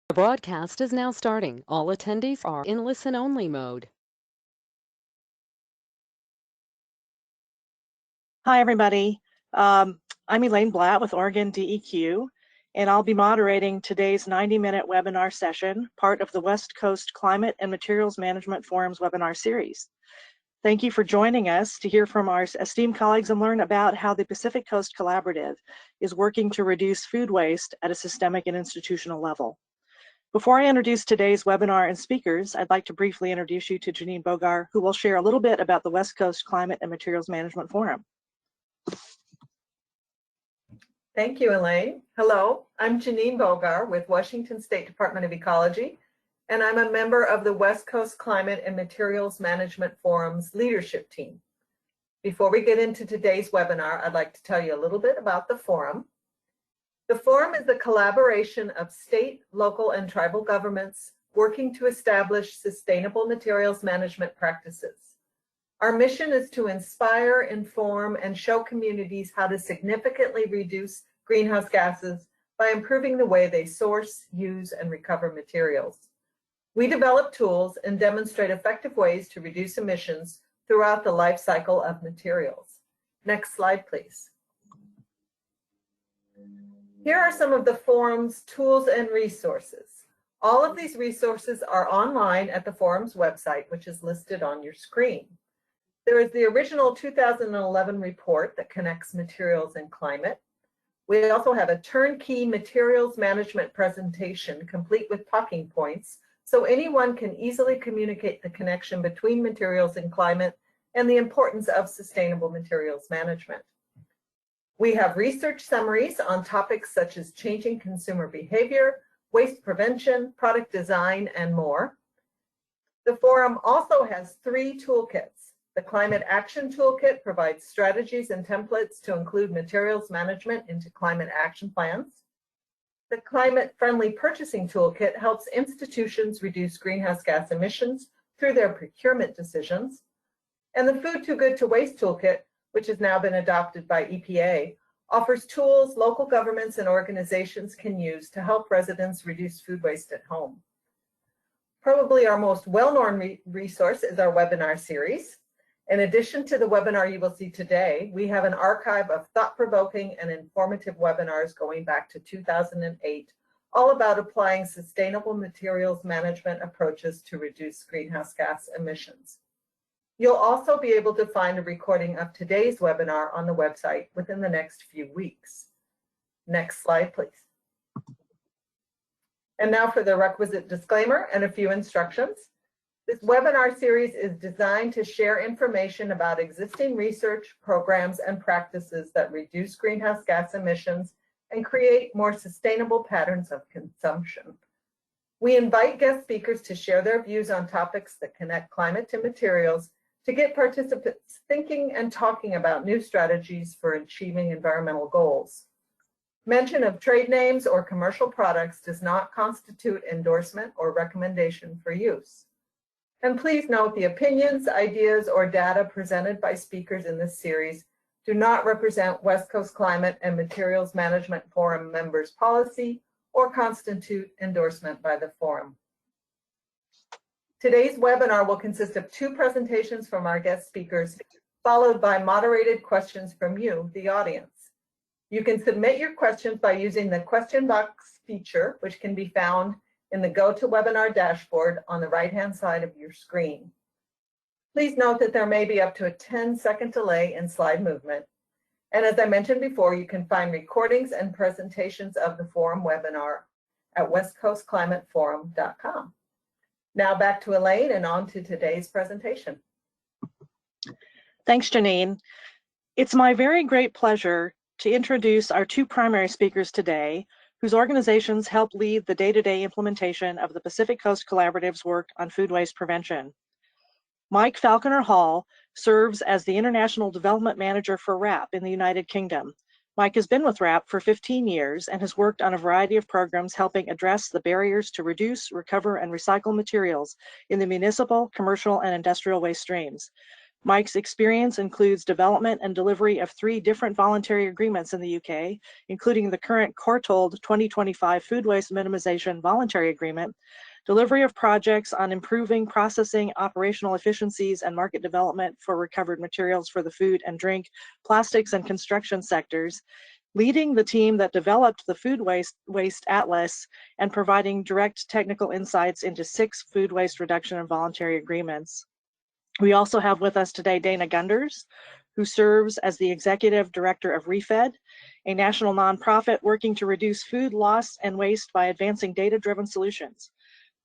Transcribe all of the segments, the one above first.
The broadcast is now starting. All attendees are in listen-only mode. Hi, everybody. I'm Elaine Blatt with Oregon DEQ, and I'll be moderating today's 90-minute webinar session, part of the West Coast Climate and Materials Management Forum's webinar series. Thank you for joining us to hear from our esteemed colleagues and learn about how the Pacific Coast Collaborative is working to reduce food waste at a systemic and institutional level. Before I introduce today's webinar and speakers, I'd like to briefly introduce you to Janine Bogar, who will share a little bit about the West Coast Climate and Materials Management Forum. Thank you, Elaine. Hello, I'm Janine Bogar with Washington State Department of Ecology, and I'm a member of the West Coast Climate and Materials Management Forum's leadership team. Before we get into today's webinar, I'd like to tell you a little bit about the forum. The forum is a collaboration of state, local, and tribal governments working to establish sustainable materials management practices. Our mission is to inspire, inform, and show communities how to significantly reduce greenhouse gases by improving the way they source, use, and recover materials. We develop tools and demonstrate effective ways to reduce emissions throughout the life cycle of materials. Next slide, please. Here are some of the forum's tools and resources. All of these resources are online at the forum's website, which is listed on your screen. There is the original 2011 report that connects materials and climate. We also have a turnkey materials management presentation complete with talking points, so anyone can easily communicate the connection between materials and climate and the importance of sustainable materials management. We have research summaries on topics such as changing consumer behavior, waste prevention, product design, and more. The forum also has 3 toolkits. The Climate Action Toolkit provides strategies and templates to include materials management into climate action plans. The Climate Friendly Purchasing Toolkit helps institutions reduce greenhouse gas emissions through their procurement decisions. And the Food Too Good to Waste Toolkit, which has now been adopted by EPA, offers tools local governments and organizations can use to help residents reduce food waste at home. Probably our most well-known resource is our webinar series. In addition to the webinar you will see today, we have an archive of thought-provoking and informative webinars going back to 2008, all about applying sustainable materials management approaches to reduce greenhouse gas emissions. You'll also be able to find a recording of today's webinar on the website within the next few weeks. Next slide, please. And now for the requisite disclaimer and a few instructions. This webinar series is designed to share information about existing research, programs, and practices that reduce greenhouse gas emissions and create more sustainable patterns of consumption. We invite guest speakers to share their views on topics that connect climate to materials to get participants thinking and talking about new strategies for achieving environmental goals. Mention of trade names or commercial products does not constitute endorsement or recommendation for use. And please note the opinions, ideas, or data presented by speakers in this series do not represent West Coast Climate and Materials Management Forum members' policy or constitute endorsement by the forum. Today's webinar will consist of 2 presentations from our guest speakers, followed by moderated questions from you, the audience. You can submit your questions by using the question box feature, which can be found in the GoToWebinar dashboard on the right-hand side of your screen. Please note that there may be up to a 10-second delay in slide movement. And as I mentioned before, you can find recordings and presentations of the forum webinar at westcoastclimateforum.com. Now back to Elaine and on to today's presentation. Thanks, Janine. It's my very great pleasure to introduce our 2 primary speakers today, whose organizations help lead the day-to-day implementation of the Pacific Coast Collaborative's work on food waste prevention. Mike Falconer Hall serves as the International Development Manager for RAP in the United Kingdom. Mike has been with RAP for 15 years and has worked on a variety of programs helping address the barriers to reduce, recover, and recycle materials in the municipal, commercial, and industrial waste streams. Mike's experience includes development and delivery of 3 different voluntary agreements in the UK, including the current Courtauld 2025 Food Waste Minimization Voluntary Agreement, delivery of projects on improving processing, operational efficiencies, and market development for recovered materials for the food and drink, plastics, and construction sectors, leading the team that developed the Food Waste Atlas, and providing direct technical insights into 6 food waste reduction and voluntary agreements. We also have with us today Dana Gunders, who serves as the Executive Director of ReFed, a national nonprofit working to reduce food loss and waste by advancing data-driven solutions.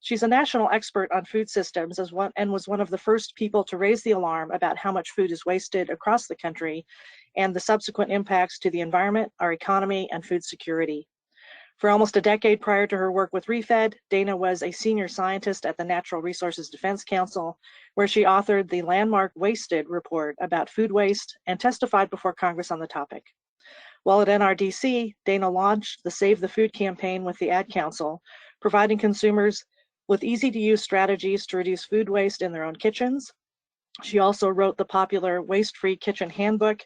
She's a national expert on food systems and was one of the first people to raise the alarm about how much food is wasted across the country and the subsequent impacts to the environment, our economy, and food security. For almost a decade prior to her work with ReFed, Dana was a senior scientist at the Natural Resources Defense Council, where she authored the landmark Wasted report about food waste and testified before Congress on the topic. While at NRDC, Dana launched the Save the Food campaign with the Ad Council, providing consumers with easy-to-use strategies to reduce food waste in their own kitchens. She also wrote the popular Waste-Free Kitchen Handbook.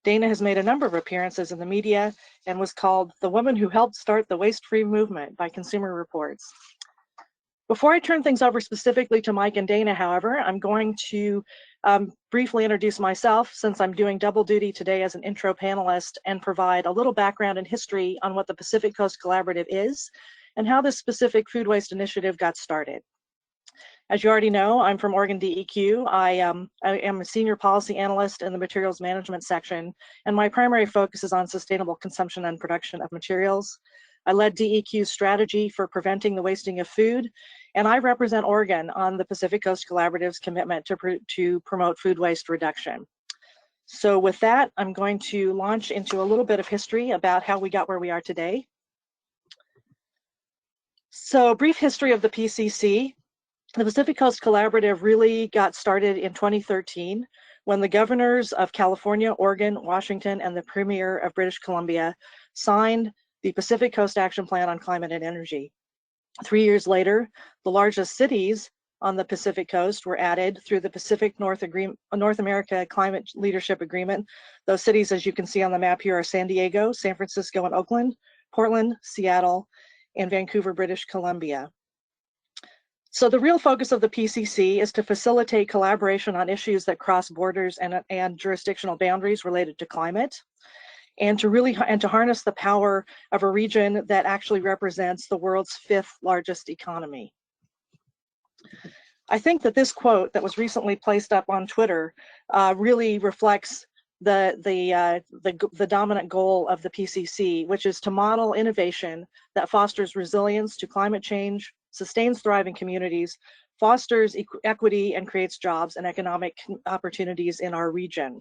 Dana has made a number of appearances in the media and was called the woman who helped start the waste-free movement by Consumer Reports. Before I turn things over specifically to Mike and Dana, however, I'm going to briefly introduce myself, since I'm doing double duty today as an intro panelist, and provide a little background and history on what the Pacific Coast Collaborative is and how this specific food waste initiative got started. As you already know, I'm from Oregon DEQ. I am a senior policy analyst in the materials management section, and my primary focus is on sustainable consumption and production of materials. I led DEQ's strategy for preventing the wasting of food, and I represent Oregon on the Pacific Coast Collaborative's commitment to promote food waste reduction. So with that, I'm going to launch into a little bit of history about how we got where we are today. So, brief history of the PCC. The Pacific Coast Collaborative really got started in 2013 when the governors of California, Oregon, Washington, and the Premier of British Columbia signed the Pacific Coast Action Plan on Climate and Energy. 3 years later, the largest cities on the Pacific Coast were added through the Pacific North America Climate Leadership Agreement. Those cities, as you can see on the map here, are San Diego, San Francisco, and Oakland, Portland, Seattle, and Vancouver, British Columbia. So the real focus of the PCC is to facilitate collaboration on issues that cross borders and jurisdictional boundaries related to climate, and to harness the power of a region that actually represents the world's 5th largest economy. I think that this quote that was recently placed up on Twitter really reflects the dominant goal of the PCC, which is to model innovation that fosters resilience to climate change, sustains thriving communities, fosters equity, and creates jobs and economic opportunities in our region.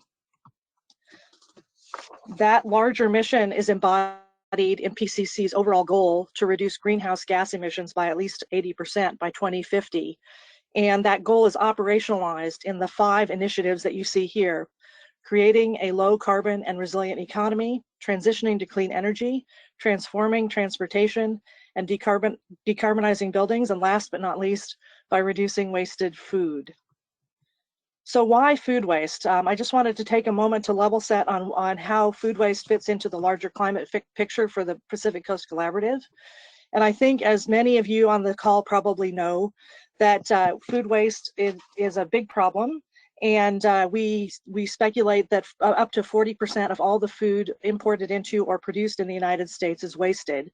That larger mission is embodied in PCC's overall goal to reduce greenhouse gas emissions by at least 80% by 2050. And that goal is operationalized in the 5 initiatives that you see here: creating a low carbon and resilient economy, transitioning to clean energy, transforming transportation, and decarbonizing buildings, and last but not least, by reducing wasted food. So why food waste? I just wanted to take a moment to level set on how food waste fits into the larger climate picture for the Pacific Coast Collaborative. And I think, as many of you on the call probably know, that food waste is a big problem. And we speculate that up to 40% of all the food imported into or produced in the United States is wasted.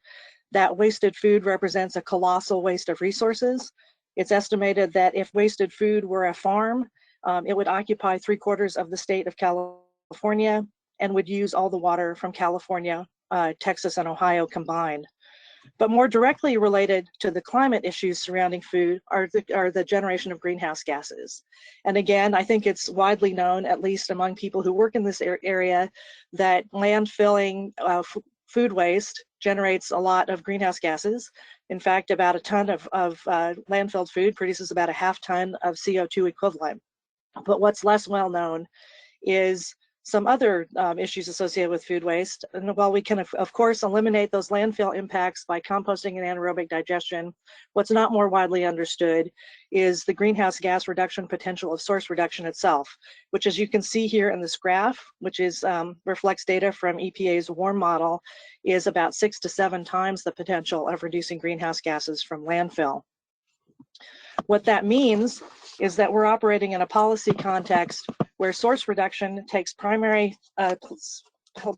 That wasted food represents a colossal waste of resources. It's estimated that if wasted food were a farm, it would occupy 3/4 of the state of California and would use all the water from California, Texas, and Ohio combined. But more directly related to the climate issues surrounding food are the generation of greenhouse gases. And again, I think it's widely known, at least among people who work in this area, that landfilling food waste generates a lot of greenhouse gases. In fact, about a ton of landfilled food produces about a 1/2 ton of CO2 equivalent. But what's less well known is some other issues associated with food waste. And while we can, of course, eliminate those landfill impacts by composting and anaerobic digestion, what's not more widely understood is the greenhouse gas reduction potential of source reduction itself, which, as you can see here in this graph, which is reflects data from EPA's WARM model, is about 6 to 7 times the potential of reducing greenhouse gases from landfill. What that means is that we're operating in a policy context where source reduction takes primary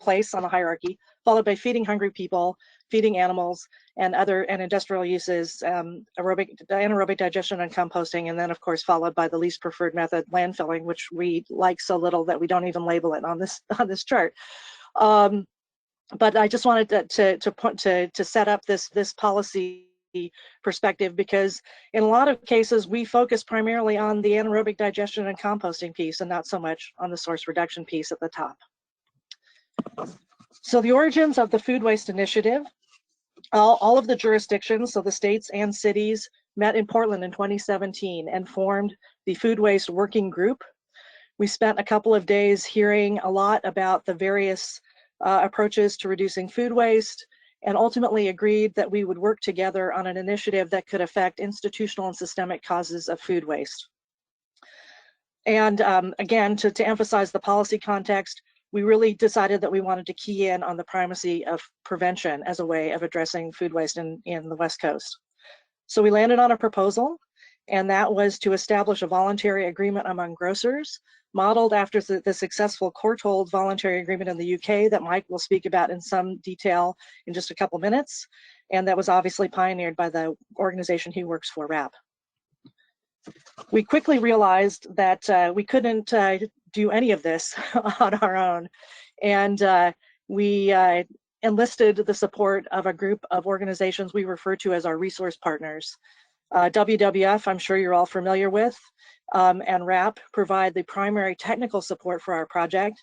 place on the hierarchy, followed by feeding hungry people, feeding animals, and industrial uses, anaerobic digestion and composting, and then of course followed by the least preferred method, landfilling, which we like so little that we don't even label it on this chart. But I just wanted to set up this policy perspective, because in a lot of cases we focus primarily on the anaerobic digestion and composting piece and not so much on the source reduction piece at the top. So the origins of the Food Waste Initiative, all of the jurisdictions, so the states and cities, met in Portland in 2017 and formed the Food Waste Working Group. We spent a couple of days hearing a lot about the various approaches to reducing food waste, and ultimately agreed that we would work together on an initiative that could affect institutional and systemic causes of food waste. And again, to emphasize the policy context, we really decided that we wanted to key in on the primacy of prevention as a way of addressing food waste in the West Coast. So we landed on a proposal, and that was to establish a voluntary agreement among grocers, modeled after the successful Courtauld voluntary agreement in the UK that Mike will speak about in some detail in just a couple minutes, and that was obviously pioneered by the organization he works for, WRAP. We quickly realized that we couldn't do any of this on our own, and we enlisted the support of a group of organizations we refer to as our resource partners. WWF, I'm sure you're all familiar with, and WRAP provide the primary technical support for our project.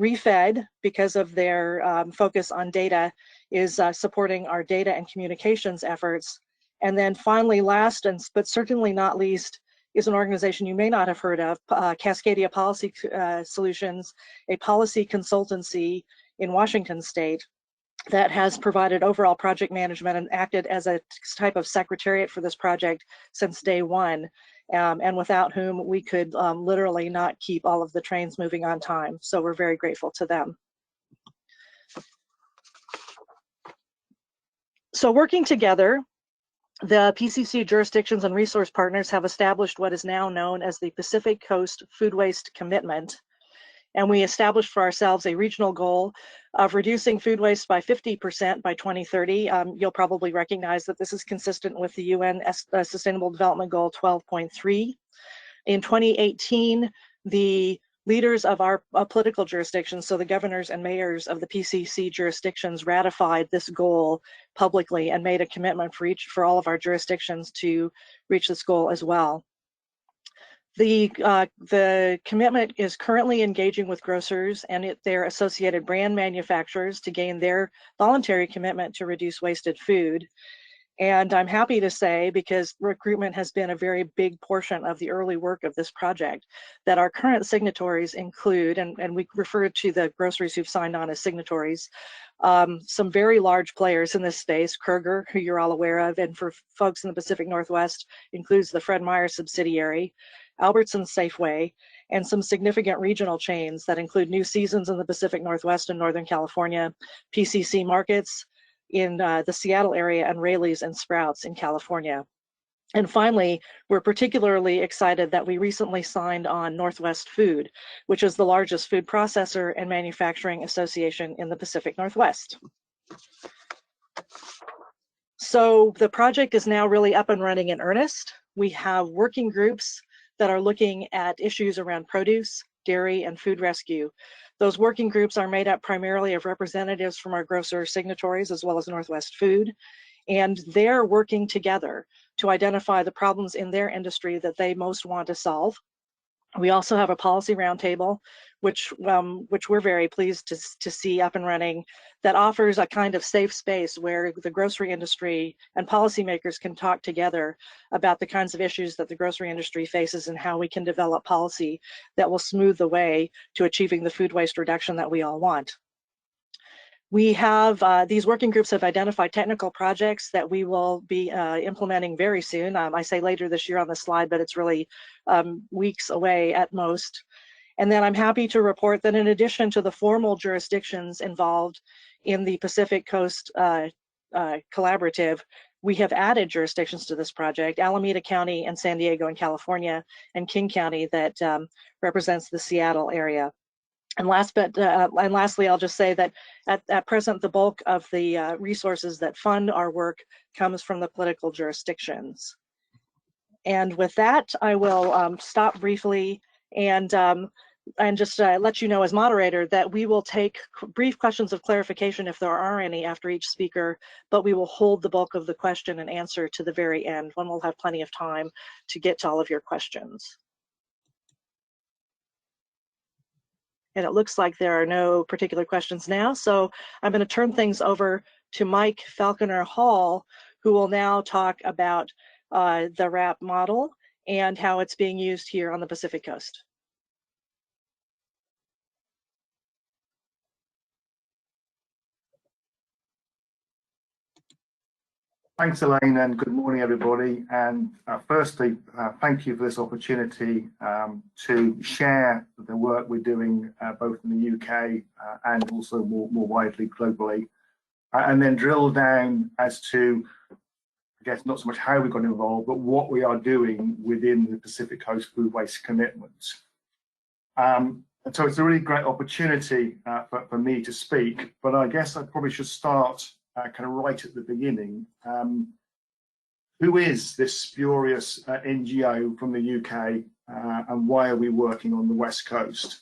ReFed, because of their focus on data, is supporting our data and communications efforts. And then finally, last but certainly not least, is an organization you may not have heard of, Cascadia Policy Solutions, a policy consultancy in Washington State that has provided overall project management and acted as a type of secretariat for this project since day one, and without whom we could literally not keep all of the trains moving on time. So we're very grateful to them. So working together, the PCC jurisdictions and resource partners have established what is now known as the Pacific Coast Food Waste Commitment. And we established for ourselves a regional goal of reducing food waste by 50% by 2030. You'll probably recognize that this is consistent with the UN Sustainable Development Goal 12.3. In 2018, the leaders of our political jurisdictions, so the governors and mayors of the PCC jurisdictions, ratified this goal publicly and made a commitment for all of our jurisdictions to reach this goal as well. The commitment is currently engaging with grocers and their associated brand manufacturers to gain their voluntary commitment to reduce wasted food. And I'm happy to say, because recruitment has been a very big portion of the early work of this project, that our current signatories include, and we refer to the groceries who've signed on as signatories, some very large players in this space. Kroger, who you're all aware of, and for folks in the Pacific Northwest, includes the Fred Meyer subsidiary, Albertsons Safeway, and some significant regional chains that include New Seasons in the Pacific Northwest and Northern California, PCC Markets in the Seattle area, and Raley's and Sprouts in California. And finally, we're particularly excited that we recently signed on Northwest Food, which is the largest food processor and manufacturing association in the Pacific Northwest. So the project is now really up and running in earnest. We have working groups that are looking at issues around produce, dairy, and food rescue. Those working groups are made up primarily of representatives from our grocer signatories as well as Northwest Food, and they're working together to identify the problems in their industry that they most want to solve. We also have a policy roundtable, which we're very pleased to see up and running, that offers a kind of safe space where the grocery industry and policymakers can talk together about the kinds of issues that the grocery industry faces and how we can develop policy that will smooth the way to achieving the food waste reduction that we all want. We have, these working groups have identified technical projects that we will be implementing very soon. I say later this year on the slide, but it's really weeks away at most. And then I'm happy to report that in addition to the formal jurisdictions involved in the Pacific Coast Collaborative, we have added jurisdictions to this project: Alameda County and San Diego in California, and King County that represents the Seattle area. And lastly, I'll just say that at present, the bulk of the resources that fund our work comes from the political jurisdictions. And with that, I will stop briefly and just let you know as moderator that we will take brief questions of clarification if there are any after each speaker, but we will hold the bulk of the question and answer to the very end, when we'll have plenty of time to get to all of your questions. And it looks like there are no particular questions now, so I'm going to turn things over to Mike Falconer Hall, who will now talk about the RAP model and how it's being used here on the Pacific Coast. Thanks, Elaine, and good morning, everybody. And firstly, thank you for this opportunity to share the work we're doing both in the UK and also more widely globally, and then drill down as to, I guess, not so much how we got involved, but what we are doing within the Pacific Coast Food Waste Commitment. And so it's a really great opportunity for me to speak, but I guess I probably should start kind of right at the beginning. Who is this spurious NGO from the UK and why are we working on the West Coast?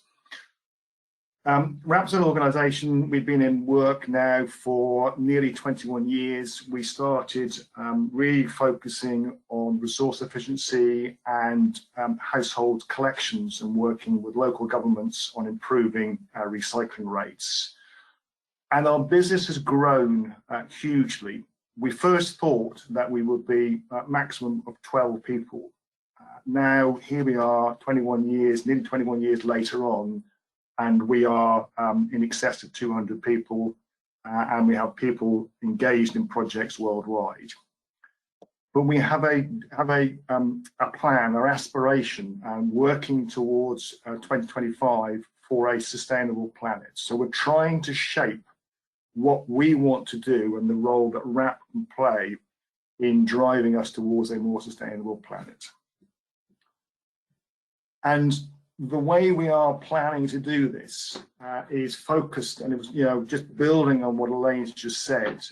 RAP's an organisation we've been in work now for nearly 21 years. We started really focusing on resource efficiency and household collections and working with local governments on improving recycling rates. And our business has grown hugely. We first thought that we would be a maximum of 12 people. Now here we are 21 years, nearly 21 years later on, and we are in excess of 200 people, and we have people engaged in projects worldwide. But we have a plan, our aspiration, working towards 2025 for a sustainable planet. So we're trying to shape what we want to do and the role that RAP can play in driving us towards a more sustainable planet. And the way we are planning to do this is focused, and it was, just building on what Elaine's just said,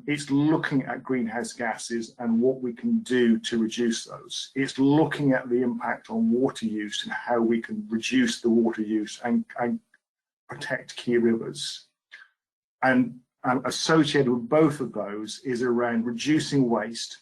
it's looking at greenhouse gases and what we can do to reduce those. It's looking at the impact on water use and how we can reduce the water use and protect key rivers. And associated with both of those is around reducing waste,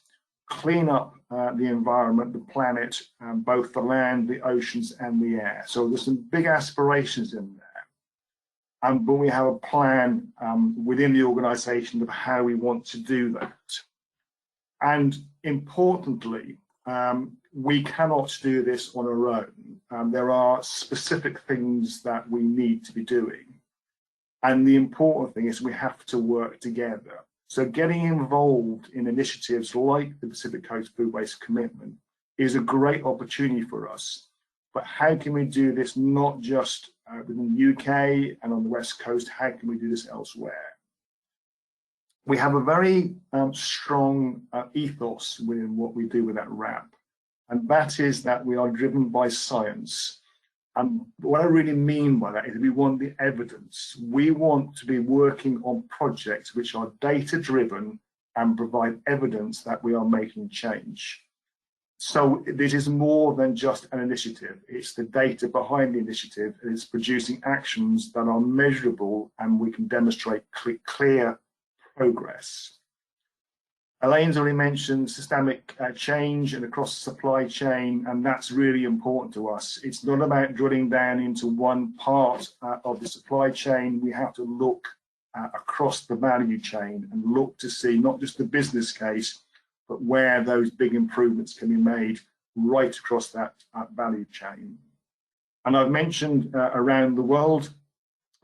clean up the environment, the planet, both the land, the oceans, and the air. So there's some big aspirations in there. But we have a plan within the organisation of how we want to do that. And importantly, we cannot do this on our own. There are specific things that we need to be doing. And the important thing is we have to work together. So getting involved in initiatives like the Pacific Coast Food Waste Commitment is a great opportunity for us. But how can we do this not just within the UK and on the West Coast? How can we do this elsewhere? We have a very strong ethos within what we do with that RAP. And that is that we are driven by science. And what I really mean by that is we want the evidence. We want to be working on projects which are data-driven and provide evidence that we are making change. So this is more than just an initiative. It's the data behind the initiative. It's producing actions that are measurable and we can demonstrate clear progress. Elaine's already mentioned systemic change and across the supply chain, and that's really important to us. It's not about drilling down into one part of the supply chain. We have to look across the value chain and look to see not just the business case, but where those big improvements can be made right across that value chain. And I've mentioned around the world,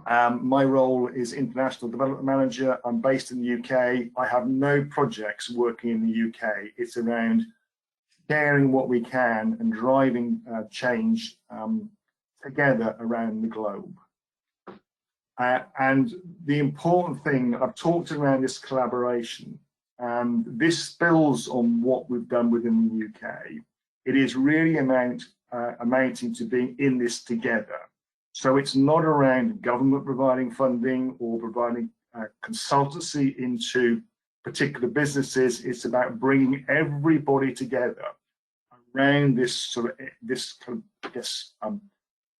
my role is International Development Manager. I'm based in the UK. I have no projects working in the UK. It's around sharing what we can and driving change together around the globe. And the important thing, I've talked around this collaboration, and this spills on what we've done within the UK. It is really amounting to being in this together. So it's not around government providing funding or providing consultancy into particular businesses. It's about bringing everybody together around this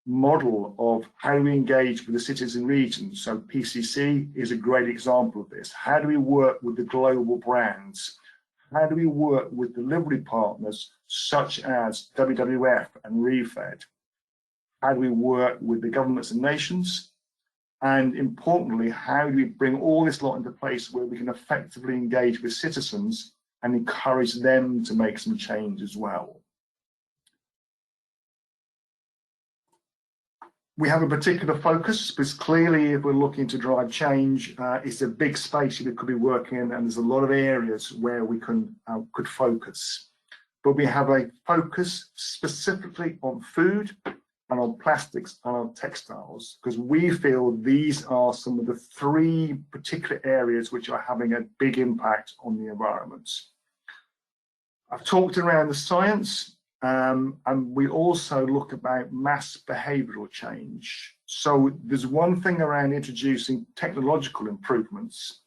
model of how we engage with the cities and regions. So PCC is a great example of this. How do we work with the global brands? How do we work with delivery partners such as WWF and ReFed? How do we work with the governments and nations? And importantly, how do we bring all this lot into place where we can effectively engage with citizens and encourage them to make some change as well? We have a particular focus, because clearly if we're looking to drive change, it's a big space we could be working in, and there's a lot of areas where we could focus. But we have a focus specifically on food and on plastics and on textiles, because we feel these are some of the three particular areas which are having a big impact on the environment. I've talked around the science. And we also look about mass behavioural change. So there's one thing around introducing technological improvements,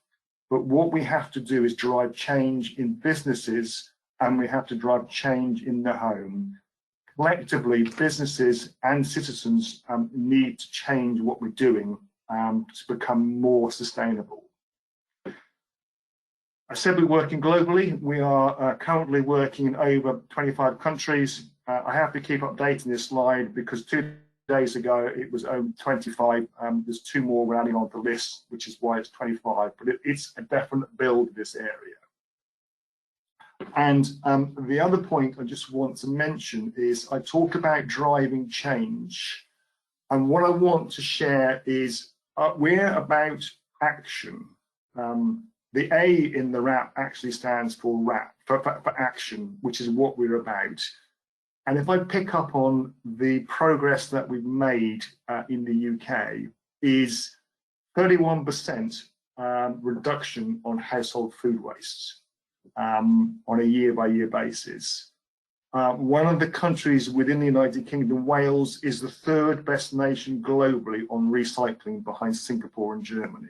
but what we have to do is drive change in businesses, and we have to drive change in the home. Collectively, businesses and citizens need to change what we're doing to become more sustainable. I said we're working globally. We are currently working in over 25 countries. I have to keep updating this slide because 2 days ago it was only 25. There's 2 more we're adding on the list, which is why it's 25. But it's a definite build, this area. And the other point I just want to mention is I talk about driving change. And what I want to share is we're about action. The A in the RAP actually stands for for action, which is what we're about. And if I pick up on the progress that we've made in the UK is 31% reduction on household food waste on a year-by-year basis. One of the countries within the United Kingdom, Wales, is the 3rd best nation globally on recycling, behind Singapore and Germany.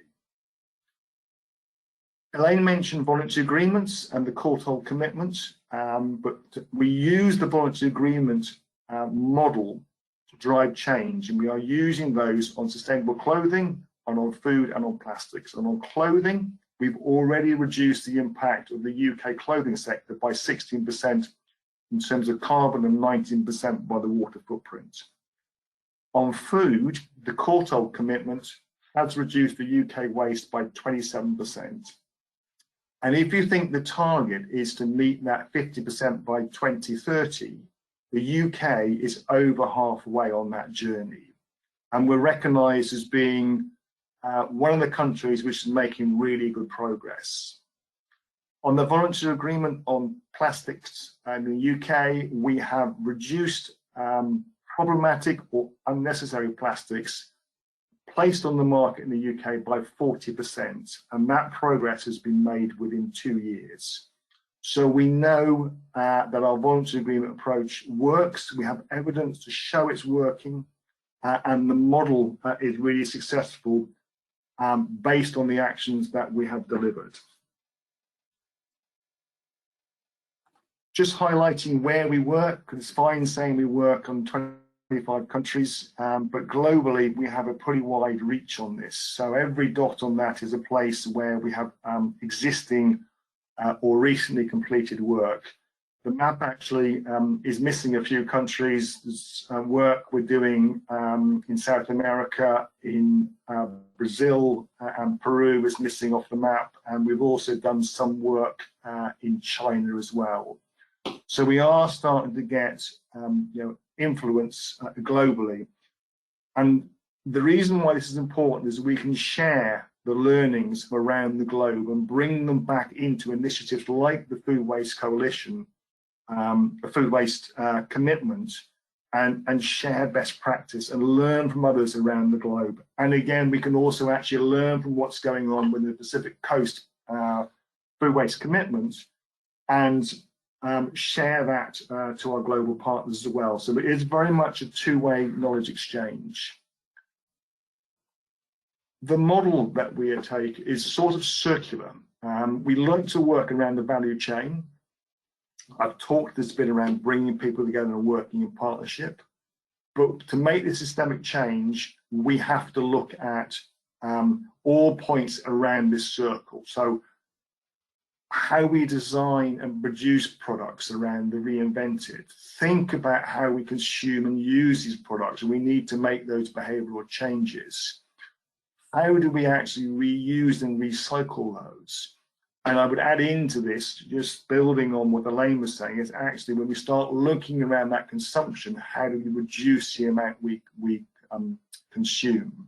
Elaine mentioned voluntary agreements and the Courtauld commitment, but we use the voluntary agreement model to drive change, and we are using those on sustainable clothing, and on food, and on plastics. And on clothing, we've already reduced the impact of the UK clothing sector by 16% in terms of carbon and 19% by the water footprint. On food, the Courtauld commitment has reduced the UK waste by 27%. And if you think the target is to meet that 50% by 2030, the UK is over halfway on that journey. And we're recognised as being one of the countries which is making really good progress. On the voluntary agreement on plastics in the UK, we have reduced problematic or unnecessary plastics placed on the market in the UK by 40%, and that progress has been made within 2 years. So we know that our voluntary agreement approach works. We have evidence to show it's working, and the model is really successful based on the actions that we have delivered. Just highlighting where we work, because it's fine saying we work on 25 countries, but globally we have a pretty wide reach on this. So every dot on that is a place where we have existing or recently completed work. The map actually is missing a few countries. There's work we're doing in South America, in Brazil, and Peru is missing off the map. And we've also done some work in China as well. So we are starting to get influence globally. And the reason why this is important is we can share the learnings from around the globe and bring them back into initiatives like the Food Waste Coalition, the Food Waste Commitment, and share best practice and learn from others around the globe. And again, we can also actually learn from what's going on with the Pacific Coast Food Waste Commitment and share that to our global partners as well. So it is very much a two-way knowledge exchange. The model that we take is sort of circular. We like to work around the value chain. I've talked this bit around bringing people together and working in partnership. But to make this systemic change, we have to look at all points around this circle. So how we design and produce products around the reinvented. Think about how we consume and use these products. We need to make those behavioral changes. How do we actually reuse and recycle those? And I would add into this, just building on what Elaine was saying, is actually when we start looking around that consumption, how do we reduce the amount we consume?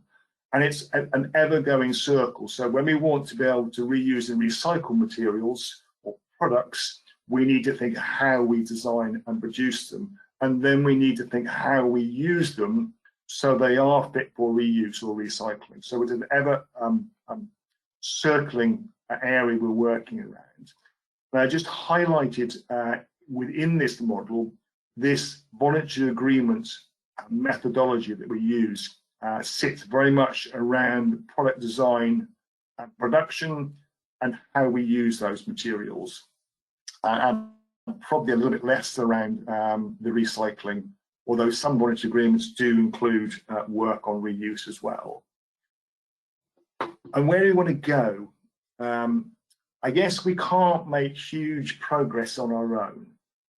And it's an ever-going circle. So when we want to be able to reuse and recycle materials or products, we need to think how we design and produce them. And then we need to think how we use them so they are fit for reuse or recycling. So it's an ever circling area we're working around. And I just highlighted within this model, this voluntary agreement methodology that we use sits very much around product design and production and how we use those materials. And probably a little bit less around the recycling, although some voluntary agreements do include work on reuse as well. And where do we want to go? I guess we can't make huge progress on our own.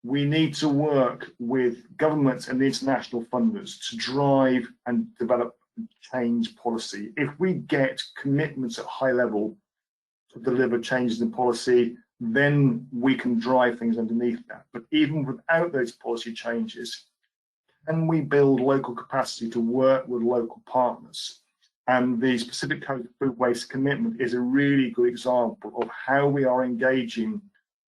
We need to work with governments and the international funders to drive and develop and change policy. If we get commitments at high level to deliver changes in policy, then we can drive things underneath that. But even without those policy changes, can we build local capacity to work with local partners? And the Pacific Coast Food Waste Commitment is a really good example of how we are engaging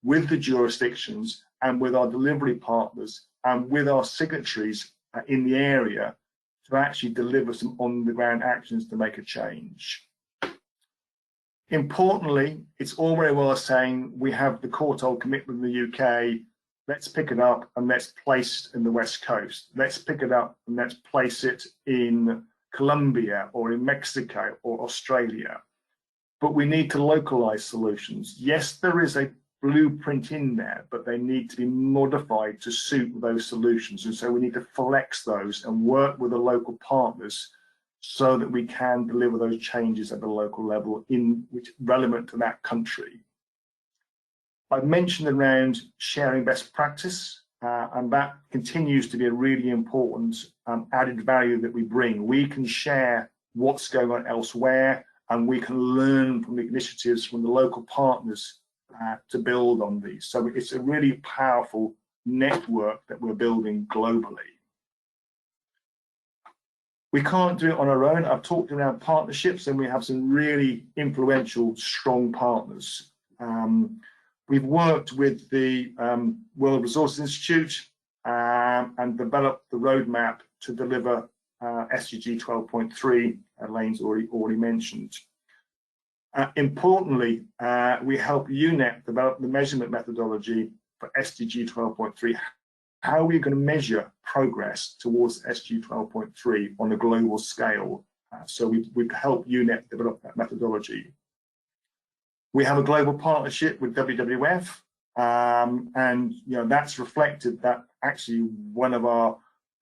with the jurisdictions and with our delivery partners and with our signatories in the area to actually deliver some on-the-ground actions to make a change. Importantly, it's all very well saying we have the Courtauld commitment in the UK, let's pick it up and let's place it in the West Coast. Let's pick it up and let's place it in Colombia or in Mexico or Australia. But we need to localize solutions. Yes, there is a blueprint in there, but they need to be modified to suit those solutions. And so we need to flex those and work with the local partners so that we can deliver those changes at the local level in which relevant to that country. I've mentioned around sharing best practice, and that continues to be a really important added value that we bring. We can share what's going on elsewhere, and we can learn from the initiatives from the local partners to build on these. So it's a really powerful network that we're building globally. We can't do it on our own. I've talked around partnerships, and we have some really influential, strong partners. We've worked with the World Resources Institute and developed the roadmap to deliver SDG 12.3, Elaine's already mentioned. Importantly, we help UNEP develop the measurement methodology for SDG 12.3. How are we going to measure progress towards SDG 12.3 on a global scale? So we've helped UNEP develop that methodology. We have a global partnership with WWF, and that's reflected that actually one of our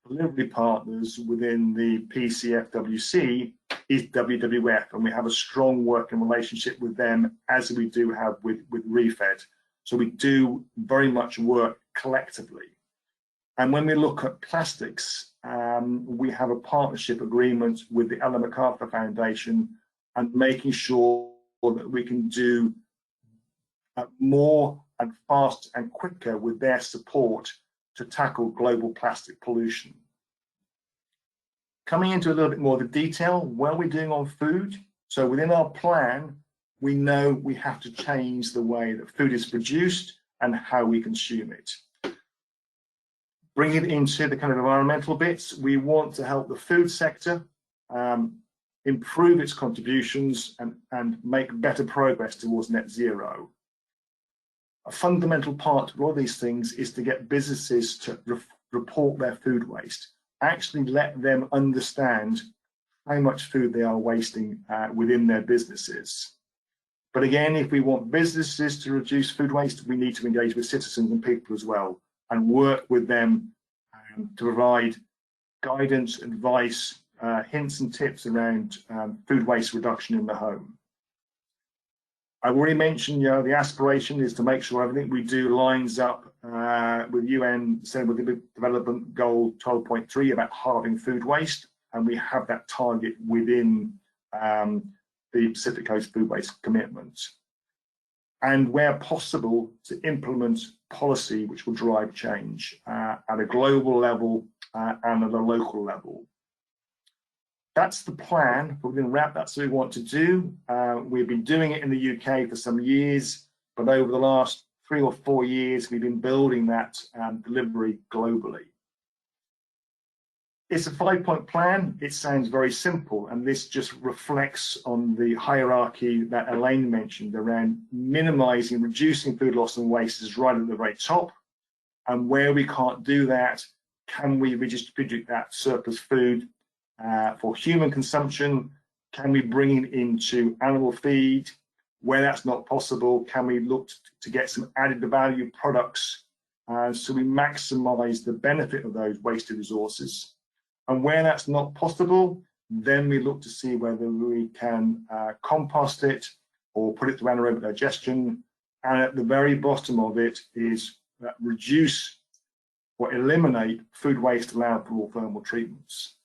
delivery partners within the PCFWC is WWF, and we have a strong working relationship with them, as we do have with ReFed. So we do very much work collectively. And when we look at plastics, we have a partnership agreement with the Ellen MacArthur Foundation, and making sure that we can do more and faster and quicker with their support to tackle global plastic pollution. Coming into a little bit more of the detail, what are we doing on food? So within our plan, we know we have to change the way that food is produced and how we consume it. Bring it into the kind of environmental bits. We want to help the food sector improve its contributions and make better progress towards net zero. A fundamental part of all these things is to get businesses to report their food waste. Actually let them understand how much food they are wasting within their businesses. But again, if we want businesses to reduce food waste, we need to engage with citizens and people as well, and work with them to provide guidance, advice, hints and tips around food waste reduction in the home. I already mentioned, the aspiration is to make sure everything we do lines up with UN Sustainable Development Goal 12.3 about halving food waste, and we have that target within the Pacific Coast Food Waste Commitment. And where possible, to implement policy which will drive change at a global level and at a local level. That's the plan. We're going to wrap that, so we want to do. We've been doing it in the UK for some years, but over the last 3 or 4 years, we've been building that delivery globally. It's a 5-point plan. It sounds very simple, and this just reflects on the hierarchy that Elaine mentioned around minimizing, reducing food loss and waste is right at the very top. And where we can't do that, can we redistribute that surplus food for human consumption? Can we bring it into animal feed? Where that's not possible, can we look to get some added value products so we maximize the benefit of those wasted resources? And where that's not possible, then we look to see whether we can compost it or put it through anaerobic digestion. And at the very bottom of it is reduce or eliminate food waste allowed for all thermal treatments.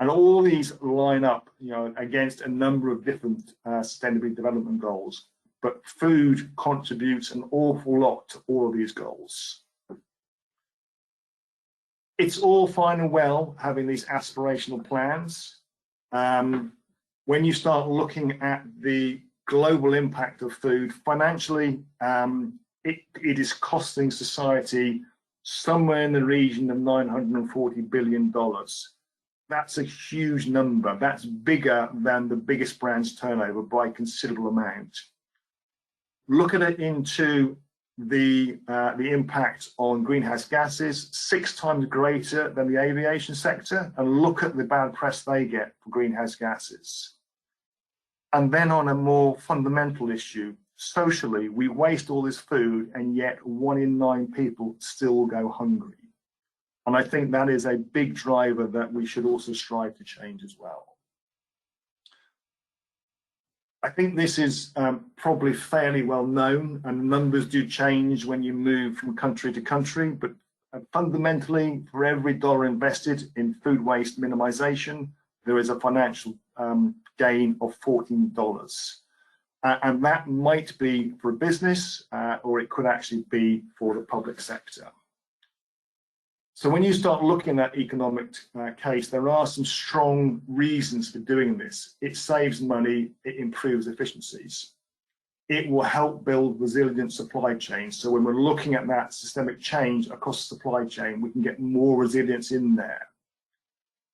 And all these line up, against a number of different sustainability development goals, but food contributes an awful lot to all of these goals. It's all fine and well having these aspirational plans. When you start looking at the global impact of food financially, it is costing society somewhere in the region of $940 billion. That's a huge number. That's bigger than the biggest brand's turnover by a considerable amount. Look at it into the impact on greenhouse gases, 6 times greater than the aviation sector, and look at the bad press they get for greenhouse gases. And then on a more fundamental issue, socially, we waste all this food, and yet 1 in 9 people still go hungry. And I think that is a big driver that we should also strive to change as well. I think this is probably fairly well known, and numbers do change when you move from country to country, but fundamentally, for every dollar invested in food waste minimization, there is a financial gain of $14. And that might be for a business, or it could actually be for the public sector. So when you start looking at economic case, there are some strong reasons for doing this. It saves money, it improves efficiencies. It will help build resilient supply chains. So when we're looking at that systemic change across the supply chain, we can get more resilience in there.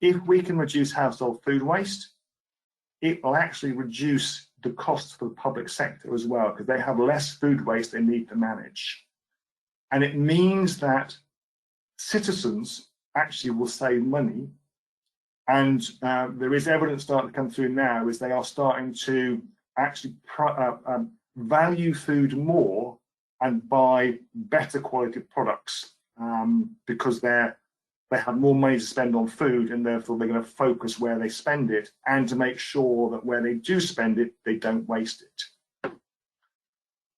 If we can reduce household food waste, it will actually reduce the cost for the public sector as well, because they have less food waste they need to manage. And it means that citizens actually will save money, and there is evidence starting to come through now as they are starting to actually value food more and buy better quality products because they're they have more money to spend on food, and therefore they're going to focus where they spend it, and to make sure that where they do spend it, they don't waste it.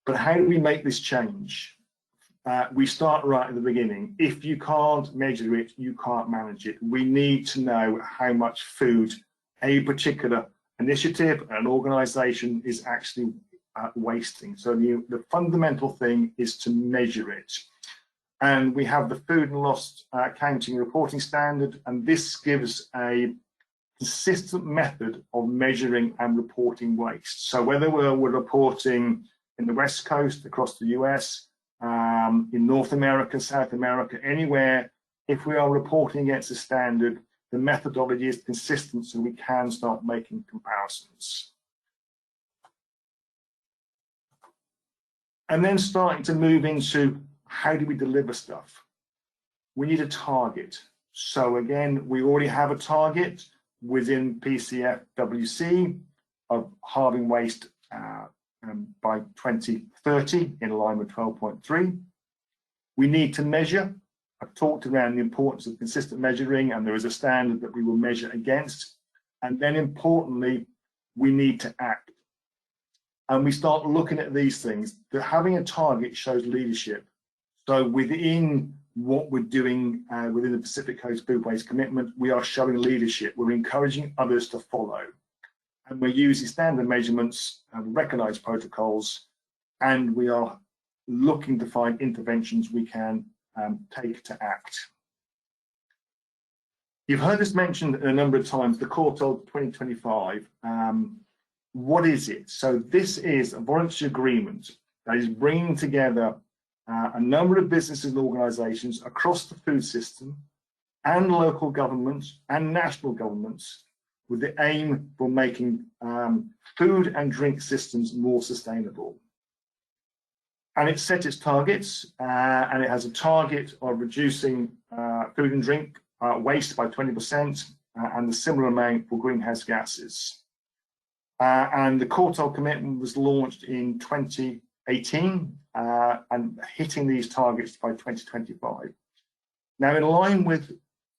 But how do we make this change? We start right at the beginning. If you can't measure it, you can't manage it. We need to know how much food a particular initiative, an organization is actually wasting. So the fundamental thing is to measure it. And we have the food and loss accounting reporting standard, and this gives a consistent method of measuring and reporting waste. So whether we're reporting in the West Coast, across the US, in North America, South America, anywhere, if we are reporting against a standard, the methodology is consistent, so we can start making comparisons. And then starting to move into how do we deliver stuff? We need a target. So again, we already have a target within PCFWC of halving waste by 2030 in line with 12.3. We need to measure. I've talked around the importance of consistent measuring, and there is a standard that we will measure against. And then importantly, we need to act. And we start looking at these things. That having a target shows leadership. So within what we're doing within the Pacific Coast Food Waste Commitment, we are showing leadership. We're encouraging others to follow. And we're using standard measurements and recognized protocols, and we are looking to find interventions we can take to act. You've heard this mentioned a number of times, the Courtauld 2025. What is it? So this is a voluntary agreement that is bringing together a number of businesses and organizations across the food system and local governments and national governments with the aim for making food and drink systems more sustainable. And it set its targets, and it has a target of reducing food and drink waste by 20% and a similar amount for greenhouse gases. And the Courtauld commitment was launched in 2018 and hitting these targets by 2025. Now, in line with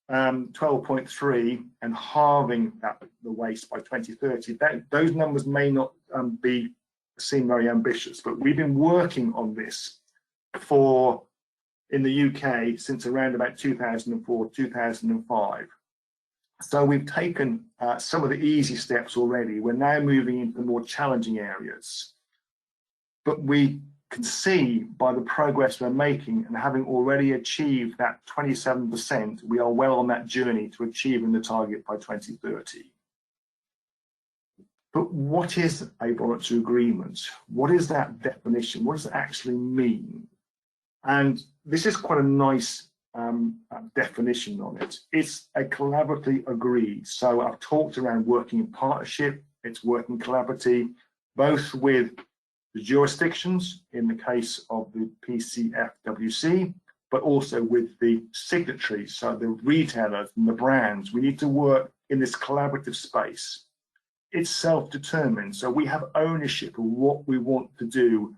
12.3 and halving the waste by 2030, those numbers may not seem very ambitious, but we've been working on this in the UK since around about 2004, 2005. So we've taken some of the easy steps already. We're now moving into the more challenging areas. But we can see by the progress we're making, and having already achieved that 27%, we are well on that journey to achieving the target by 2030. But what is a voluntary agreement? What is that definition? What does it actually mean? And this is quite a nice definition on it. It's a collaboratively agreed. So I've talked around working in partnership. It's working collaboratively, both with the jurisdictions in the case of the PCFWC, but also with the signatories, so the retailers and the brands. We need to work in this collaborative space. It's self-determined, so we have ownership of what we want to do,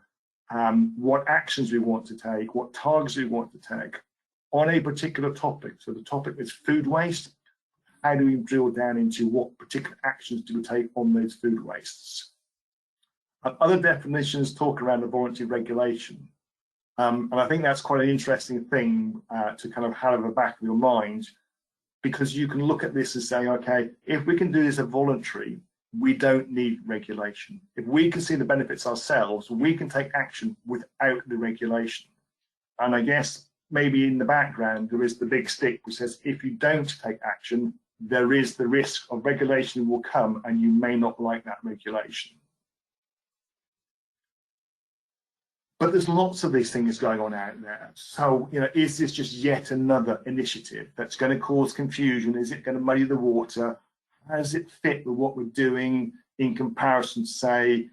what actions we want to take, what targets we want to take on a particular topic. So the topic is food waste. How do we drill down into what particular actions do we take on those food wastes? Other definitions talk around the voluntary regulation. And I think that's quite an interesting thing to kind of have in the back of your mind, because you can look at this and say, okay, if we can do this as voluntary, we don't need regulation. If we can see the benefits ourselves, we can take action without the regulation. And I guess maybe in the background, there is the big stick which says, if you don't take action, there is the risk of regulation will come and you may not like that regulation. But there's lots of these things going on out there. So, is this just yet another initiative that's going to cause confusion? Is it going to muddy the water? How does it fit with what we're doing in comparison to, say,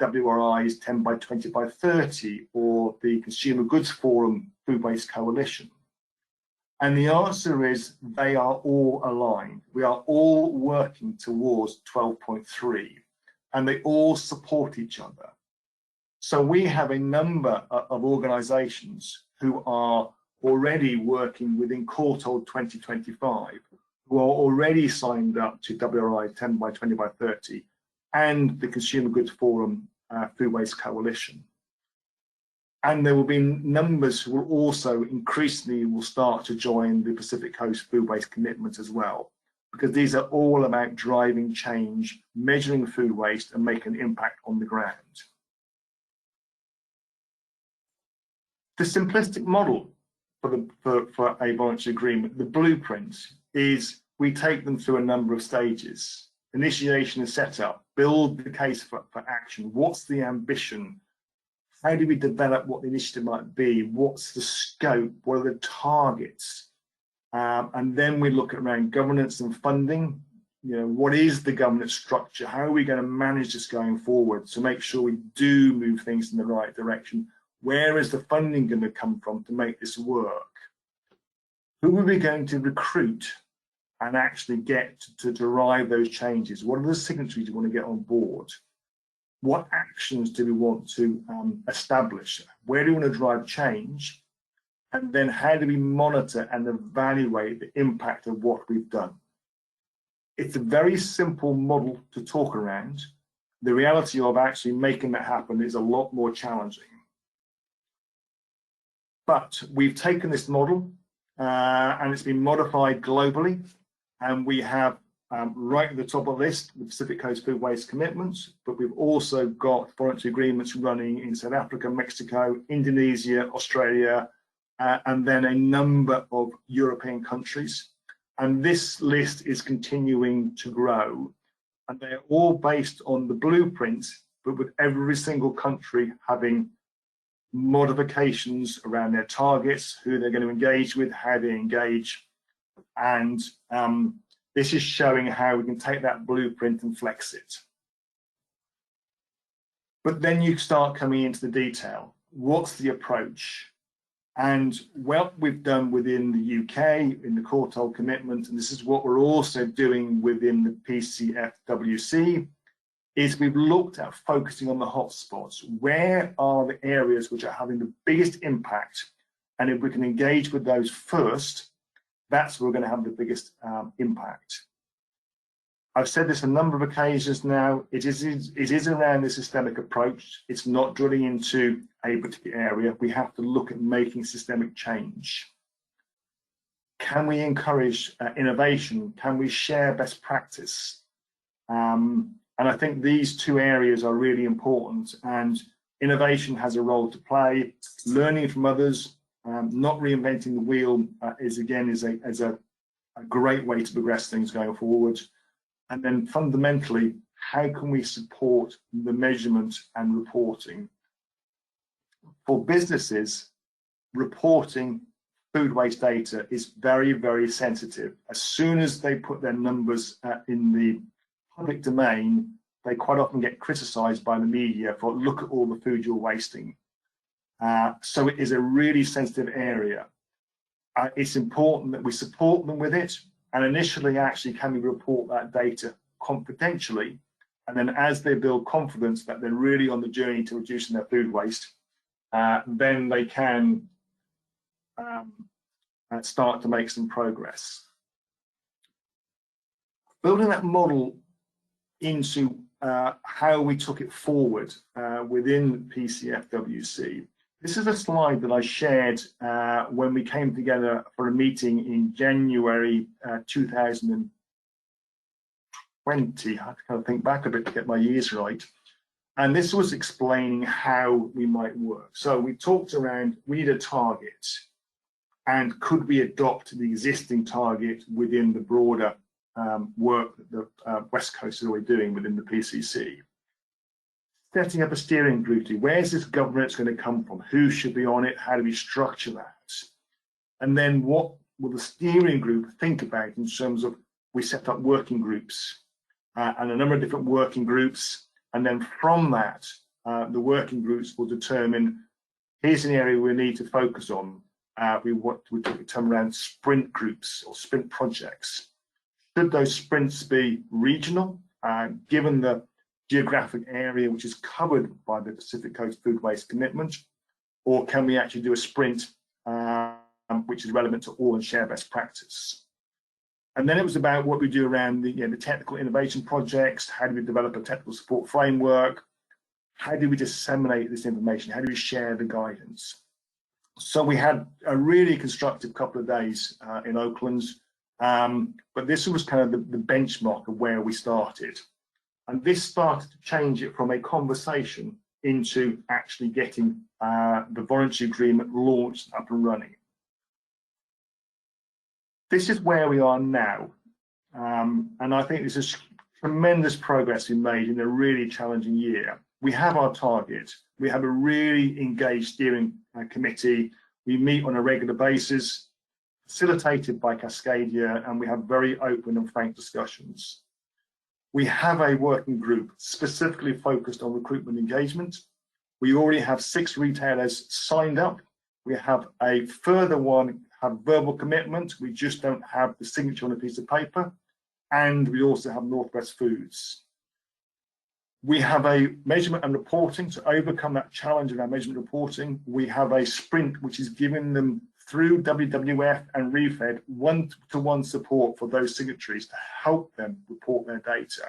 WRI's 10 by 20 by 30 or the Consumer Goods Forum Food Waste Coalition? And the answer is they are all aligned. We are all working towards 12.3, and they all support each other. So we have a number of organizations who are already working within Courtauld 2025, who are already signed up to WRI 10 by 20 by 30 and the Consumer Goods Forum Food Waste Coalition. And there will be numbers who will also increasingly will start to join the Pacific Coast Food Waste Commitment as well, because these are all about driving change, measuring food waste and making an impact on the ground. The simplistic model for a voluntary agreement, the blueprint, is we take them through a number of stages. Initiation and setup, build the case for action. What's the ambition? How do we develop what the initiative might be? What's the scope? What are the targets? And then we look at around governance and funding. You know, what is the governance structure? How are we going to manage this going forward to make sure we do move things in the right direction? Where is the funding going to come from to make this work? Who are we going to recruit and actually get to derive those changes? What are the signatories you want to get on board? What actions do we want to establish? Where do we want to drive change? And then how do we monitor and evaluate the impact of what we've done? It's a very simple model to talk around. The reality of actually making that happen is a lot more challenging. But we've taken this model and it's been modified globally, and we have right at the top of the list the Pacific Coast Food Waste Commitments, but we've also got voluntary agreements running in South Africa, Mexico, Indonesia, Australia, and then a number of European countries. And this list is continuing to grow, and they're all based on the blueprints, but with every single country having modifications around their targets, who they're going to engage with, how they engage. And this is showing how we can take that blueprint and flex it. But then you start coming into the detail. What's the approach? And what we've done within the UK in the Courtauld commitment, and this is what we're also doing within the PCFWC, is we've looked at focusing on the hotspots. Where are the areas which are having the biggest impact? And if we can engage with those first, that's where we're going to have the biggest impact. I've said this a number of occasions now. It is around the systemic approach. It's not drilling into a particular area. We have to look at making systemic change. Can we encourage innovation? Can we share best practice? And I think these two areas are really important, and innovation has a role to play. Learning from others, not reinventing the wheel is a great way to progress things going forward. And then fundamentally, how can we support the measurement and reporting? For businesses, reporting food waste data is very, very sensitive. As soon as they put their numbers in the public domain, they quite often get criticized by the media for look at all the food you're wasting. So it is a really sensitive area. It's important that we support them with it, and initially actually can we report that data confidentially, and then as they build confidence that they're really on the journey to reducing their food waste, then they can start to make some progress. Building that model into how we took it forward within PCFWC. This is a slide that I shared when we came together for a meeting in January 2020. I have to kind of think back a bit to get my years right. And this was explaining how we might work. So we talked around, we need a target, and could we adopt the existing target within the broader work that the West Coast is already doing within the PCC. Setting up a steering group, where's this governance going to come from? Who should be on it? How do we structure that? And then what will the steering group think about in terms of, we set up working groups and a number of different working groups. And then from that, the working groups will determine, here's an area we need to focus on. We took a term around sprint groups or sprint projects. Should those sprints be regional, given the geographic area which is covered by the Pacific Coast Food Waste Commitment, or can we actually do a sprint which is relevant to all and share best practice. And then it was about what we do around the technical innovation projects. How do we develop a technical support framework? How do we disseminate this information? How do we share the guidance? So we had a really constructive couple of days in Oakland, but this was kind of the benchmark of where we started. And this started to change it from a conversation into actually getting the voluntary agreement launched up and running. This is where we are now. And I think this is tremendous progress we made in a really challenging year. We have our target. We have a really engaged steering committee. We meet on a regular basis, facilitated by Cascadia, and we have very open and frank discussions. We have a working group specifically focused on recruitment engagement. We already have 6 retailers signed up. We have a further one have verbal commitment. We just don't have the signature on a piece of paper. And we also have Northwest Foods. We have a measurement and reporting to overcome that challenge of our measurement reporting. We have a sprint which is giving them through WWF and ReFed one-to-one support for those signatories to help them report their data.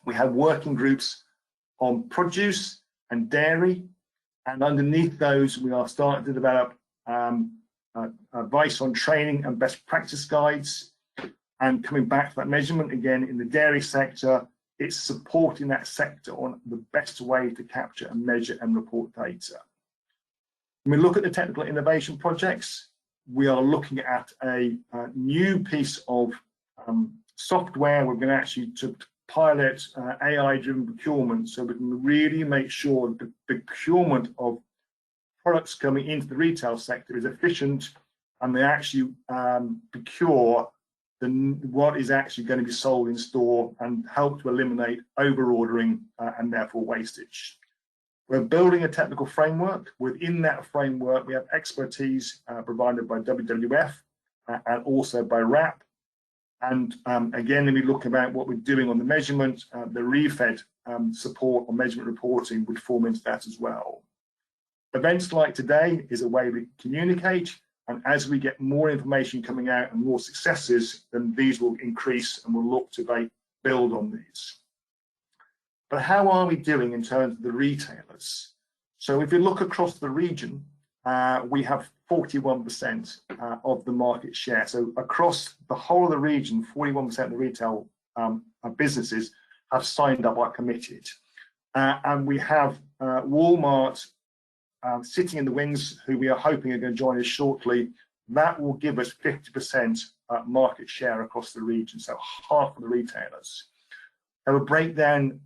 We have working groups on produce and dairy, and underneath those we are starting to develop advice on training and best practice guides. And coming back to that measurement again in the dairy sector, it's supporting that sector on the best way to capture and measure and report data. When we look at the technical innovation projects, we are looking at a new piece of software. We're going to actually pilot AI-driven procurement, so we can really make sure the procurement of products coming into the retail sector is efficient, and they actually procure what is actually going to be sold in store and help to eliminate over-ordering and therefore wastage. We're building a technical framework. Within that framework, we have expertise provided by WWF and also by RAP. And again, when we look about what we're doing on the measurement, the ReFed support on measurement reporting would form into that as well. Events like today is a way we communicate, and as we get more information coming out and more successes, then these will increase and we'll look to build on these. But how are we doing in terms of the retailers? So if you look across the region, we have 41% of the market share. So across the whole of the region, 41% of the retail businesses have signed up or committed. And we have Walmart sitting in the wings, who we are hoping are going to join us shortly. That will give us 50% market share across the region, so half of the retailers. Have a breakdown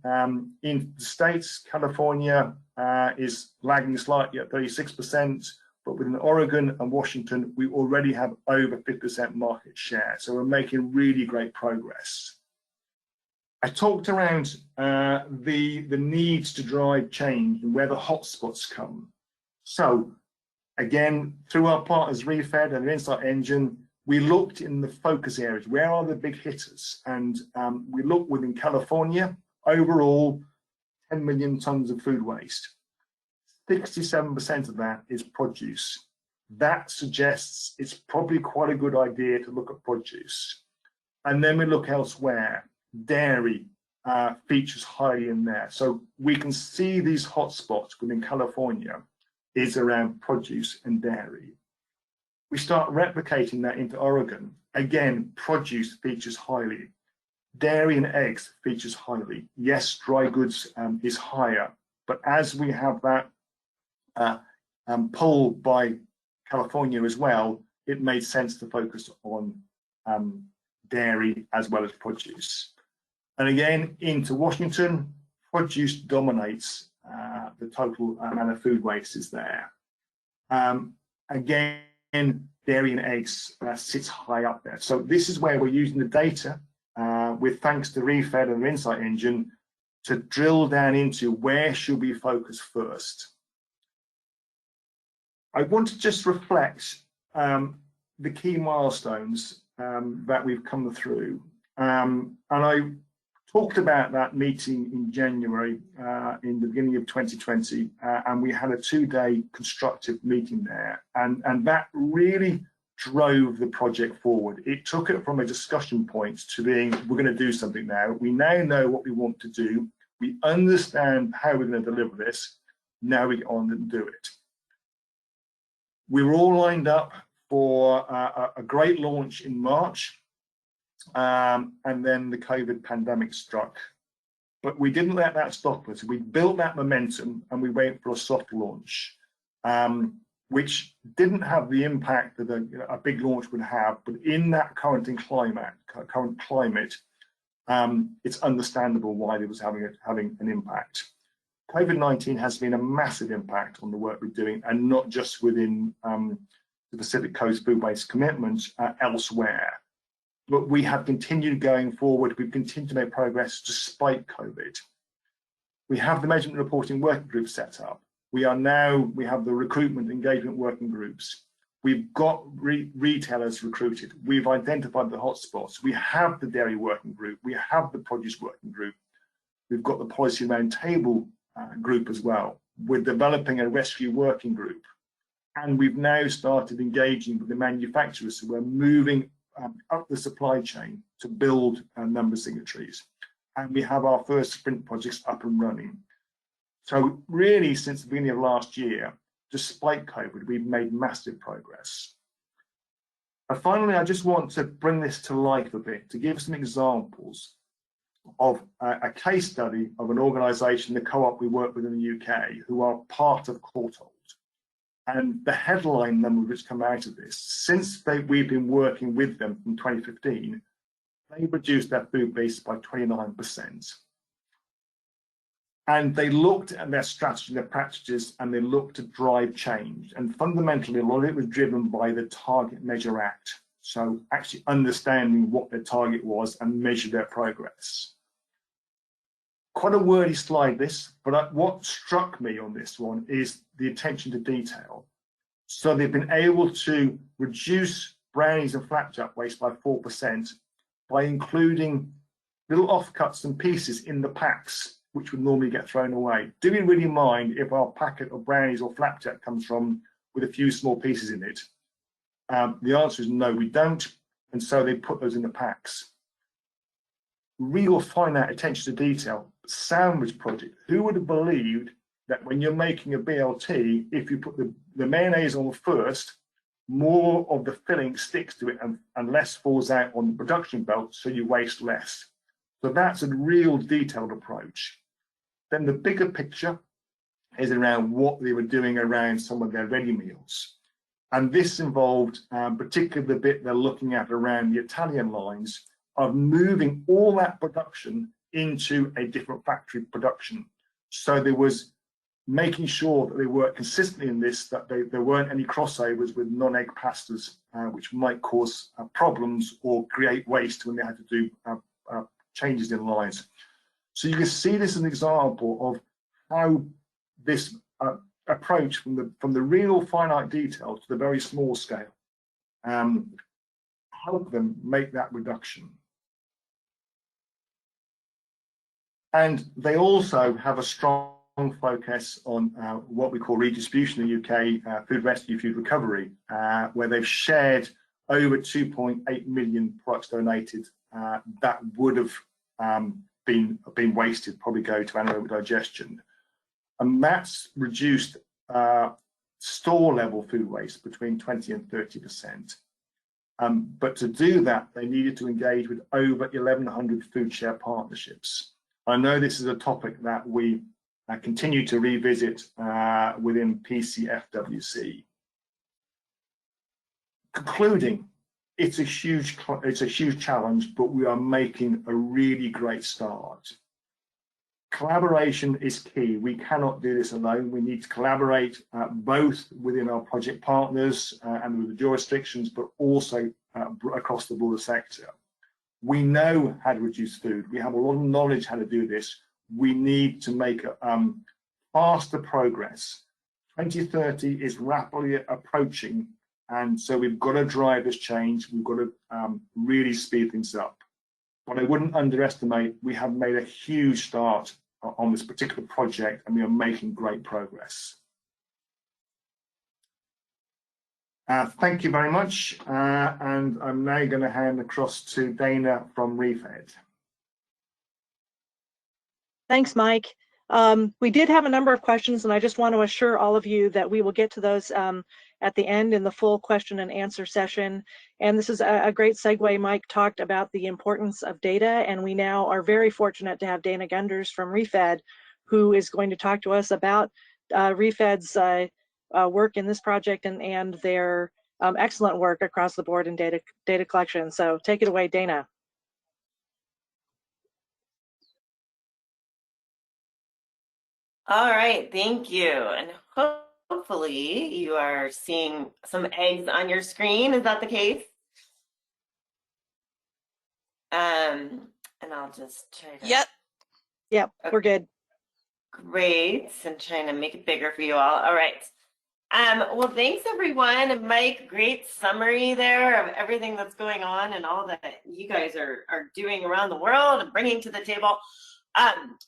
in the states. California is lagging slightly at 36%, but within Oregon and Washington, we already have over 50% market share. So we're making really great progress. I talked around the needs to drive change and where the hotspots come. So again, through our partners ReFed and the Insight Engine, we looked in the focus areas. Where are the big hitters? And we looked within California, overall 10 million tons of food waste. 67% of that is produce. That suggests it's probably quite a good idea to look at produce. And then we look elsewhere. Dairy features highly in there. So we can see these hotspots within California is around produce and dairy. We start replicating that into Oregon. Again, produce features highly. Dairy and eggs features highly. Yes, dry goods is higher, but as we have that pull by California as well, it made sense to focus on dairy as well as produce. And again, into Washington, produce dominates the total amount of food waste is there. Again, dairy and eggs sits high up there. So this is where we're using the data with thanks to ReFed and the Insight Engine to drill down into where should we focus first. I want to just reflect the key milestones that we've come through. And I talked about that meeting in January, in the beginning of 2020, and we had a 2-day constructive meeting there, and that really drove the project forward. It took it from a discussion point to being, we're going to do something now. We now know what we want to do. We understand how we're going to deliver this. Now we get on and do it. We were all lined up for a great launch in March, and then the COVID pandemic struck. But we didn't let that stop us. We built that momentum and we went for a soft launch, which didn't have the impact that a big launch would have. But in that current climate, it's understandable why it was having an impact. COVID-19 has been a massive impact on the work we're doing, and not just within the Pacific Coast Food Waste Commitment, elsewhere. But we have continued going forward. We've continued to make progress despite COVID. We have the measurement reporting working group set up. We have the recruitment engagement working groups. We've got retailers recruited. We've identified the hotspots. We have the dairy working group. We have the produce working group. We've got the policy roundtable group as well. We're developing a rescue working group. And we've now started engaging with the manufacturers, so we're moving up the supply chain to build a number of signatories. And we have our first sprint projects up and running. So really, since the beginning of last year, despite COVID, we've made massive progress. And finally, I just want to bring this to life a bit, to give some examples of a case study of an organisation, the co-op we work with in the UK, who are part of Courtauld. And the headline numbers which come out of this, since we've been working with them from 2015, they reduced their food waste by 29%. And they looked at their strategy, their practices, and they looked to drive change. And fundamentally, a lot of it was driven by the Target Measure Act. So actually understanding what their target was and measure their progress. Quite a wordy slide, this, but what struck me on this one is the attention to detail. So they've been able to reduce brownies and flapjack waste by 4% by including little offcuts and pieces in the packs, which would normally get thrown away. Do we really mind if our packet of brownies or flapjack comes from with a few small pieces in it? The answer is no, we don't. And so they put those in the packs. Real finite attention to detail. Sandwich project. Who would have believed that when you're making a BLT, if you put the mayonnaise on first, more of the filling sticks to it and less falls out on the production belt, so you waste less. So that's a real detailed approach. Then the bigger picture is around what they were doing around some of their ready meals. And this involved, particularly the bit they're looking at around the Italian lines, of moving all that production into a different factory production. So there was making sure that they worked consistently in this, that there weren't any crossovers with non-egg pastas, which might cause problems or create waste when they had to do changes in lines. So you can see this as an example of how this approach from the real finite detail to the very small scale help them make that reduction. And they also have a strong focus on what we call redistribution in the UK, food rescue, food recovery, where they've shared over 2.8 million products donated that would have been wasted, probably go to anaerobic digestion. And that's reduced store level food waste between 20 and 30%. But to do that, they needed to engage with over 1,100 food share partnerships. I know this is a topic that we continue to revisit within PCFWC. Concluding, it's a huge challenge, but we are making a really great start. Collaboration is key. We cannot do this alone. We need to collaborate both within our project partners and with the jurisdictions, but also across the broader sector. We know how to reduce food. We have a lot of knowledge how to do this. We need to make faster progress. 2030 is rapidly approaching, and so we've got to drive this change. We've got to really speed things up. But I wouldn't underestimate, we have made a huge start on this particular project, and we are making great progress. Thank you very much, and I'm now going to hand across to Dana from ReFed. Thanks, Mike. We did have a number of questions, and I just want to assure all of you that we will get to those at the end in the full question and answer session. And this is a great segue. Mike talked about the importance of data, and we now are very fortunate to have Dana Gunders from ReFed, who is going to talk to us about ReFed's work in this project and their excellent work across the board in data collection. So take it away, Dana. All right, thank you. And hopefully you are seeing some eggs on your screen. Is that the case? And I'll just try to. Yep, okay. We're good. Great, and trying to make it bigger for you all. All right. Well, thanks everyone. And Mike, great summary there of everything that's going on and all that you guys are doing around the world and bringing to the table.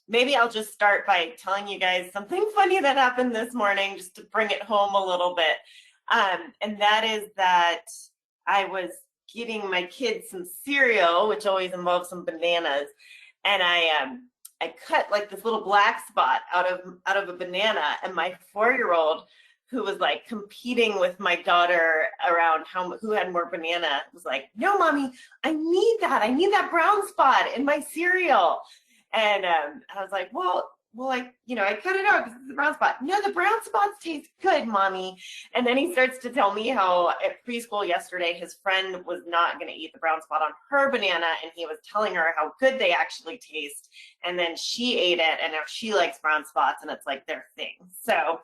Maybe I'll just start by telling you guys something funny that happened this morning, just to bring it home a little bit. And that is that I was giving my kids some cereal, which always involves some bananas, and I cut like this little black spot out of a banana, and my 4-year-old, who was like competing with my daughter around who had more banana, was like, "No, mommy, I need that brown spot in my cereal." And I was like, well, I cut it out because it's the brown spot. No, the brown spots taste good, mommy. And then he starts to tell me how at preschool yesterday, his friend was not going to eat the brown spot on her banana, and he was telling her how good they actually taste. And then she ate it, and now she likes brown spots, and it's like their thing. So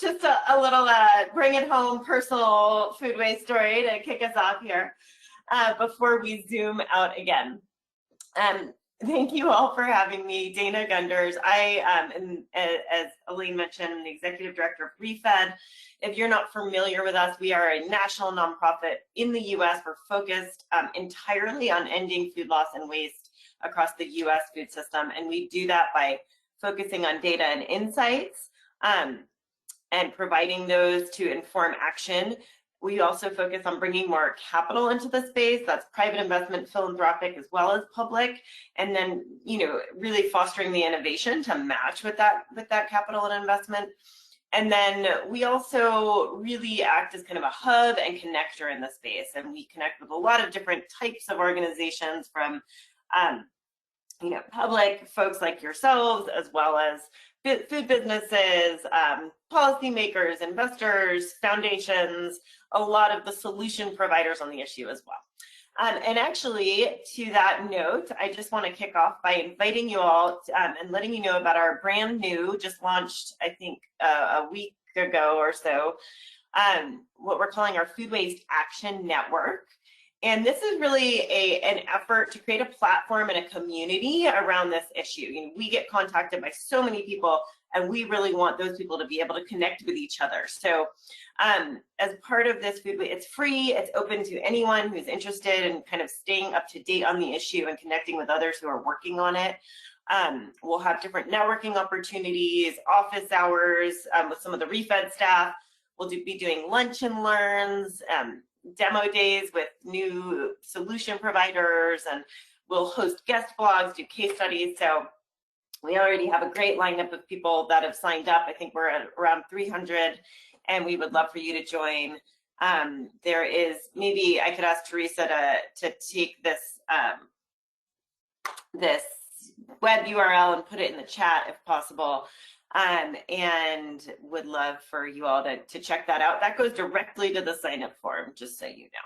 just a little bring it home personal food waste story to kick us off here before we zoom out again. Thank you all for having me. Dana Gunders. I am, as Elaine mentioned, I'm the Executive Director of ReFed. If you're not familiar with us, we are a national nonprofit in the US. We're focused entirely on ending food loss and waste across the US food system. And we do that by focusing on data and insights and providing those to inform action. We also focus on bringing more capital into the space. That's private investment, philanthropic, as well as public. And then, really fostering the innovation to match with that capital and investment. And then we also really act as kind of a hub and connector in the space. And we connect with a lot of different types of organizations, from public folks like yourselves, as well as food businesses, policymakers, investors, foundations, a lot of the solution providers on the issue as well. And actually, to that note, I just want to kick off by inviting you all and letting you know about our brand new, just launched, I think, a week ago or so, what we're calling our Food Waste Action Network. And this is really an effort to create a platform and a community around this issue. We get contacted by so many people, and we really want those people to be able to connect with each other. So as part of this food, it's free, it's open to anyone who's interested in kind of staying up to date on the issue and connecting with others who are working on it. We'll have different networking opportunities, office hours with some of the ReFed staff. We'll be doing lunch and learns, demo days with new solution providers, and we'll host guest blogs, do case studies. So we already have a great lineup of people that have signed up. I think we're at around 300, and we would love for you to join. There is, maybe I could ask Teresa to take this this web URL and put it in the chat if possible. And would love for you all to check that out. That goes directly to the sign up form, just so you know.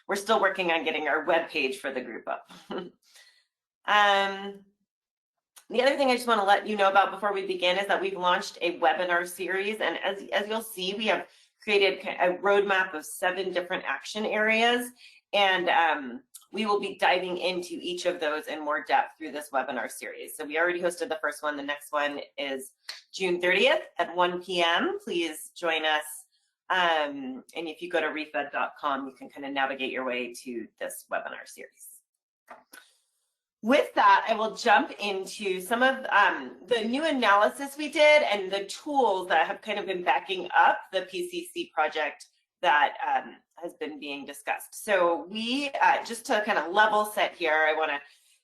We're still working on getting our web page for the group up. The other thing I just want to let you know about before we begin is that we've launched a webinar series, and as you'll see, we have created a roadmap of 7 different action areas, and we will be diving into each of those in more depth through this webinar series. So we already hosted the first one. The next one is June 30th at 1 p.m. Please join us. And if you go to refed.com, you can kind of navigate your way to this webinar series. with that, I will jump into some of the new analysis we did and the tools that have kind of been backing up the PCC project that has been being discussed. So we, just to kind of level set here, I want to,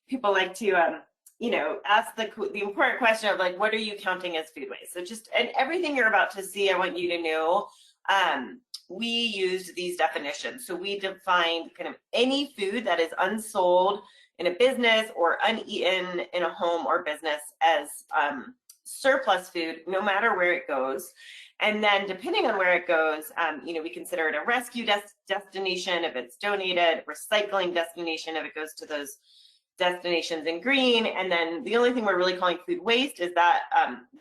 people like to, you know, ask the important question of like, what are you counting as food waste? So just, and everything you're about to see, I want you to know, we used these definitions. So we defined kind of any food that is unsold in a business or uneaten in a home or business as surplus food, no matter where it goes. And then depending on where it goes, you know, we consider it a rescue destination if it's donated, recycling destination if it goes to those destinations in green. And then the only thing we're really calling food waste is that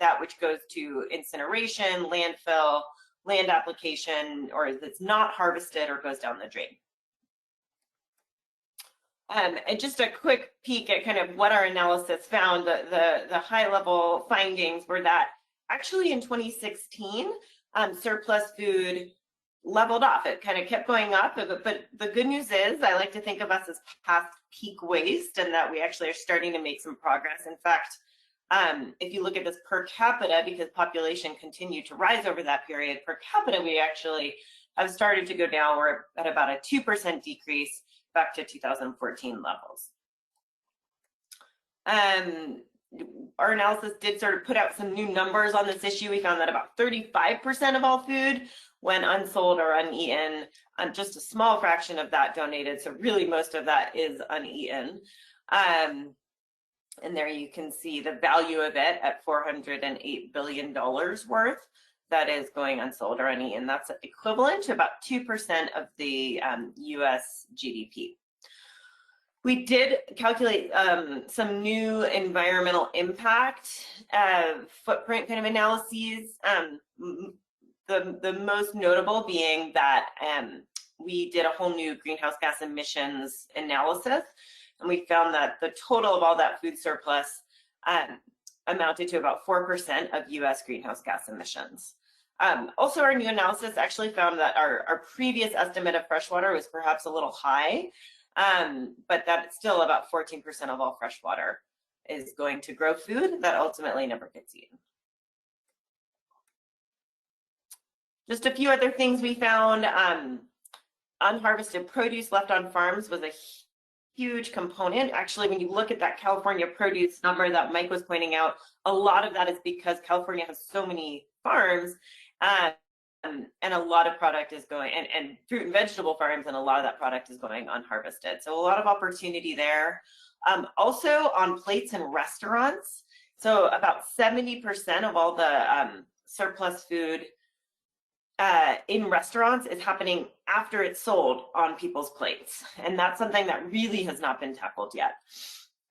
that which goes to incineration, landfill, land application, or that's not harvested or goes down the drain. And just a quick peek at kind of what our analysis found, the high level findings were that actually in 2016, surplus food leveled off. It kind of kept going up, but the good news is I like to think of us as past peak waste and that we actually are starting to make some progress. In fact, if you look at this per capita, because population continued to rise over that period, per capita, we actually have started to go down. We're at about a 2% decrease back to 2014 levels. Our analysis did sort of put out some new numbers on this issue. We found that about 35% of all food went unsold or uneaten, just a small fraction of that donated. So really most of that is uneaten. And there you can see the value of it at $408 billion worth that is going unsold or uneaten. That's equivalent to about 2% of the US GDP. We did calculate some new environmental impact footprint kind of analyses. The most notable being that we did a whole new greenhouse gas emissions analysis, and we found that the total of all that food surplus amounted to about 4% of US greenhouse gas emissions. Also, our new analysis actually found that our previous estimate of freshwater was perhaps a little high, but that it's still about 14% of all freshwater is going to grow food that ultimately never gets eaten. Just a few other things we found. Unharvested produce left on farms was a huge component. Actually, when you look at that California produce number that Mike was pointing out, a lot of that is because California has so many farms, and a lot of product is going, and fruit and vegetable farms, and a lot of that product is going unharvested. So a lot of opportunity there. Also on plates and restaurants. So about 70% of all the surplus food in restaurants is happening after it's sold on people's plates. And that's something that really has not been tackled yet.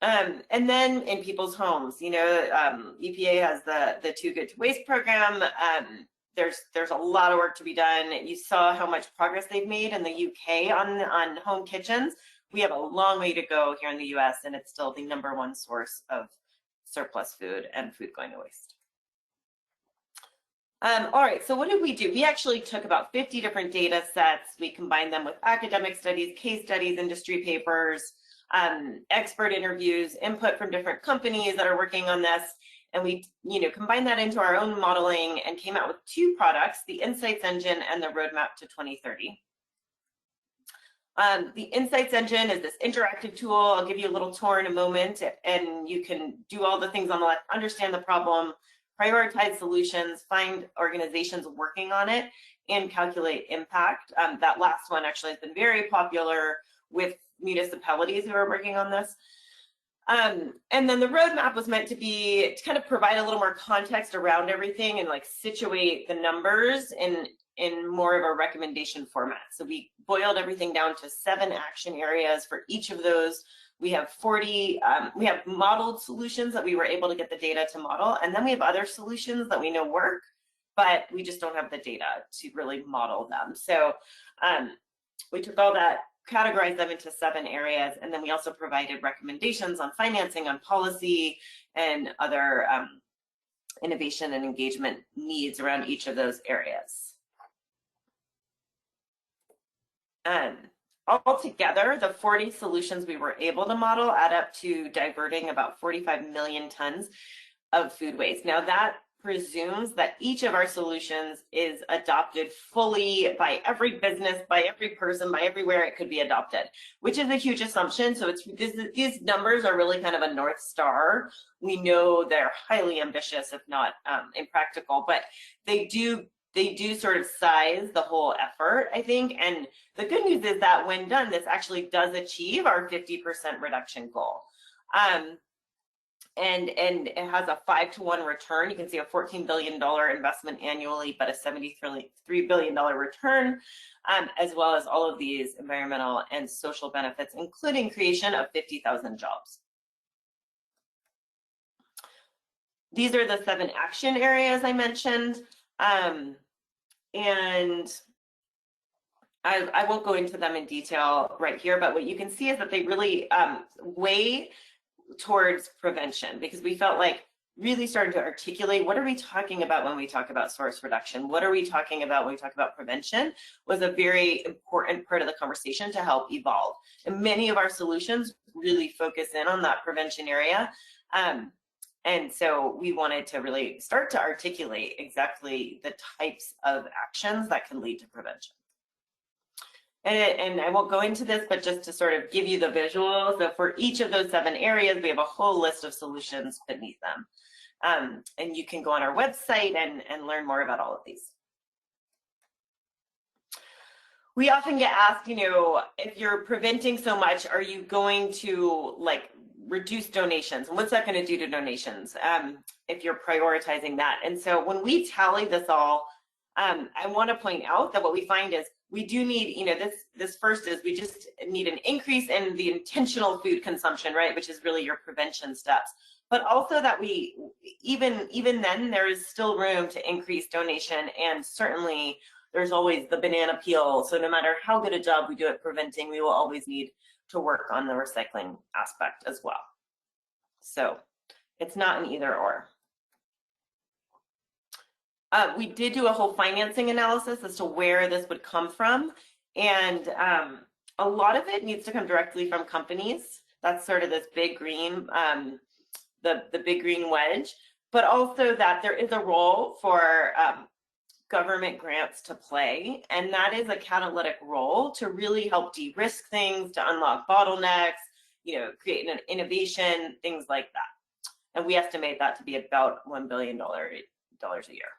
And then in people's homes, you know, EPA has the Too Good to Waste program. There's a lot of work to be done. You saw how much progress they've made in the UK on home kitchens. We have a long way to go here in the US, and it's still the #1 source of surplus food and food going to waste. All right, so what did we do? We actually took about 50 different data sets. We combined them with academic studies, case studies, industry papers, expert interviews, input from different companies that are working on this. And we, you know, combined that into our own modeling and came out with 2 products, the Insights Engine and the Roadmap to 2030. The Insights Engine is this interactive tool. I'll give you a little tour in a moment, and you can do all the things on the left, understand the problem, prioritize solutions, find organizations working on it, and calculate impact. That last one actually has been very popular with municipalities who are working on this. And then the roadmap was meant to be to kind of provide a little more context around everything and like situate the numbers in more of a recommendation format. So we boiled everything down to 7 action areas for each of those. We have 40, we have modeled solutions that we were able to get the data to model, and then we have other solutions that we know work, but we just don't have the data to really model them. So we took all that, categorized them into 7 areas, and then we also provided recommendations on financing, on policy, and other innovation and engagement needs around each of those areas. altogether, the 40 solutions we were able to model add up to diverting about 45 million tons of food waste. Now that presumes that each of our solutions is adopted fully by every business, by every person, by everywhere it could be adopted, which is a huge assumption. So these numbers are really kind of a North Star. We know they're highly ambitious, if not impractical, but they do sort of size the whole effort, I think. And the good news is that when done, this actually does achieve our 50% reduction goal. And it has a 5-to-1 return. You can see a $14 billion investment annually, but a $73 billion return, as well as all of these environmental and social benefits, including creation of 50,000 jobs. These are the 7 action areas I mentioned. And I won't go into them in detail right here, but what you can see is that they really weigh towards prevention, because we felt like really starting to articulate what are we talking about when we talk about source reduction, what are we talking about when we talk about prevention, was a very important part of the conversation to help evolve. And many of our solutions really focus in on that prevention area. And so we wanted to really start to articulate exactly the types of actions that can lead to prevention. And I won't go into this, but just to sort of give you the visuals, so for each of those 7 areas, we have a whole list of solutions beneath them. And you can go on our website and learn more about all of these. We often get asked, you know, if you're preventing so much, are you going to like reduce donations? And what's that going to do to donations if you're prioritizing that? And so when we tally this all, I want to point out that what we find is we do need, you know, this first is we just need an increase in the intentional food consumption, right, which is really your prevention steps. But also that we, even then, there is still room to increase donation, and certainly there's always the banana peel. So no matter how good a job we do at preventing, we will always need to work on the recycling aspect as well. So it's not an either or. We did do a whole financing analysis as to where this would come from, and a lot of it needs to come directly from companies. That's sort of this big green, the big green wedge, but also that there is a role for government grants to play, and that is a catalytic role to really help de-risk things, to unlock bottlenecks, you know, create an innovation, things like that. And we estimate that to be about $1 billion a year.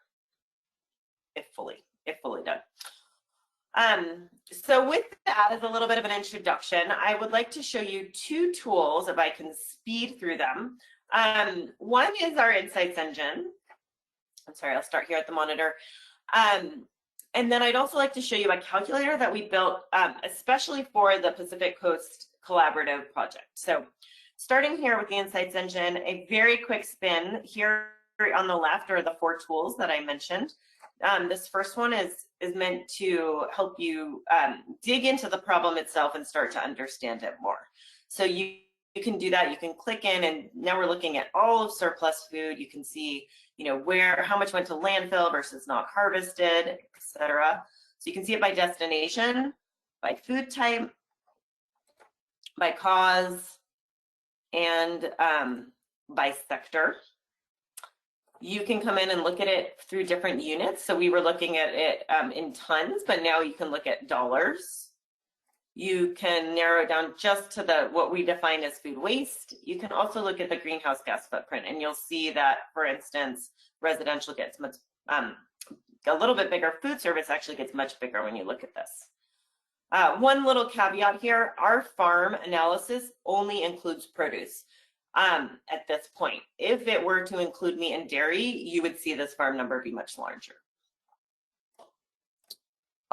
If fully done. So with that as a little bit of an introduction, I would like to show you 2 tools, if I can speed through them. One is our insights engine. I'm sorry, I'll start here at the monitor. And then I'd also like to show you a calculator that we built especially for the Pacific Coast Collaborative project. So starting here with the insights engine, a very quick spin. Here on the left are the 4 tools that I mentioned. This first one is meant to help you dig into the problem itself and start to understand it more. So you can do that. You can click in, and now we're looking at all of surplus food. You can see, you know, how much went to landfill versus not harvested, etc. So you can see it by destination, by food type, by cause, and by sector. You can come in and look at it through different units. So we were looking at it in tons, but now you can look at dollars. You can narrow it down just to what we define as food waste. You can also look at the greenhouse gas footprint, and you'll see that, for instance, residential gets much, a little bit bigger. Food service actually gets much bigger when you look at this. One little caveat here, our farm analysis only includes produce. At this point, if it were to include meat and dairy, you would see this farm number be much larger.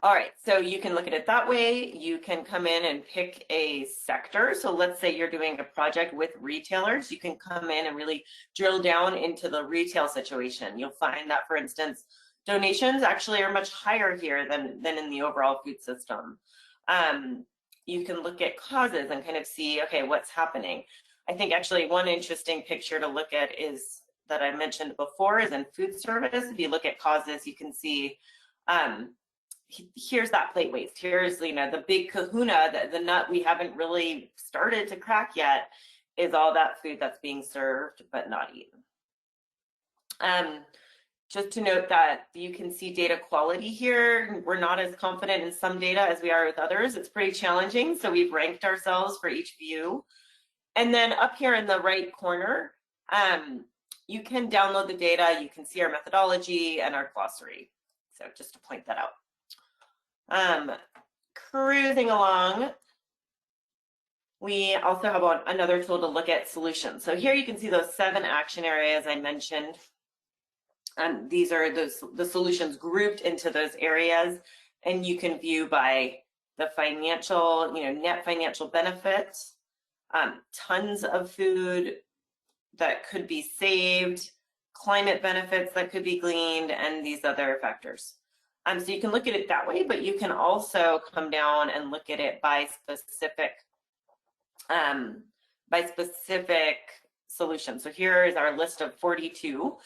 All right, so you can look at it that way. You can come in and pick a sector. So let's say you're doing a project with retailers. You can come in and really drill down into the retail situation. You'll find that, for instance, donations actually are much higher here than in the overall food system. You can look at causes and kind of see, okay, what's happening. I think actually one interesting picture to look at is that I mentioned before is in food service. If you look at causes, you can see, here's that plate waste. Here's, you know, the big kahuna, the nut we haven't really started to crack yet, is all that food that's being served but not eaten. Just to note that you can see data quality here. We're not as confident in some data as we are with others. It's pretty challenging, so we've ranked ourselves for each view. And then up here in the right corner, you can download the data. You can see our methodology and our glossary. So just to point that out. Cruising along, we also have another tool to look at solutions. So here you can see those 7 action areas I mentioned. These are the solutions grouped into those areas, and you can view by the financial, you know, net financial benefits, tons of food that could be saved, climate benefits that could be gleaned, and these other factors. So you can look at it that way, but you can also come down and look at it by specific solutions. So here is our list of 42.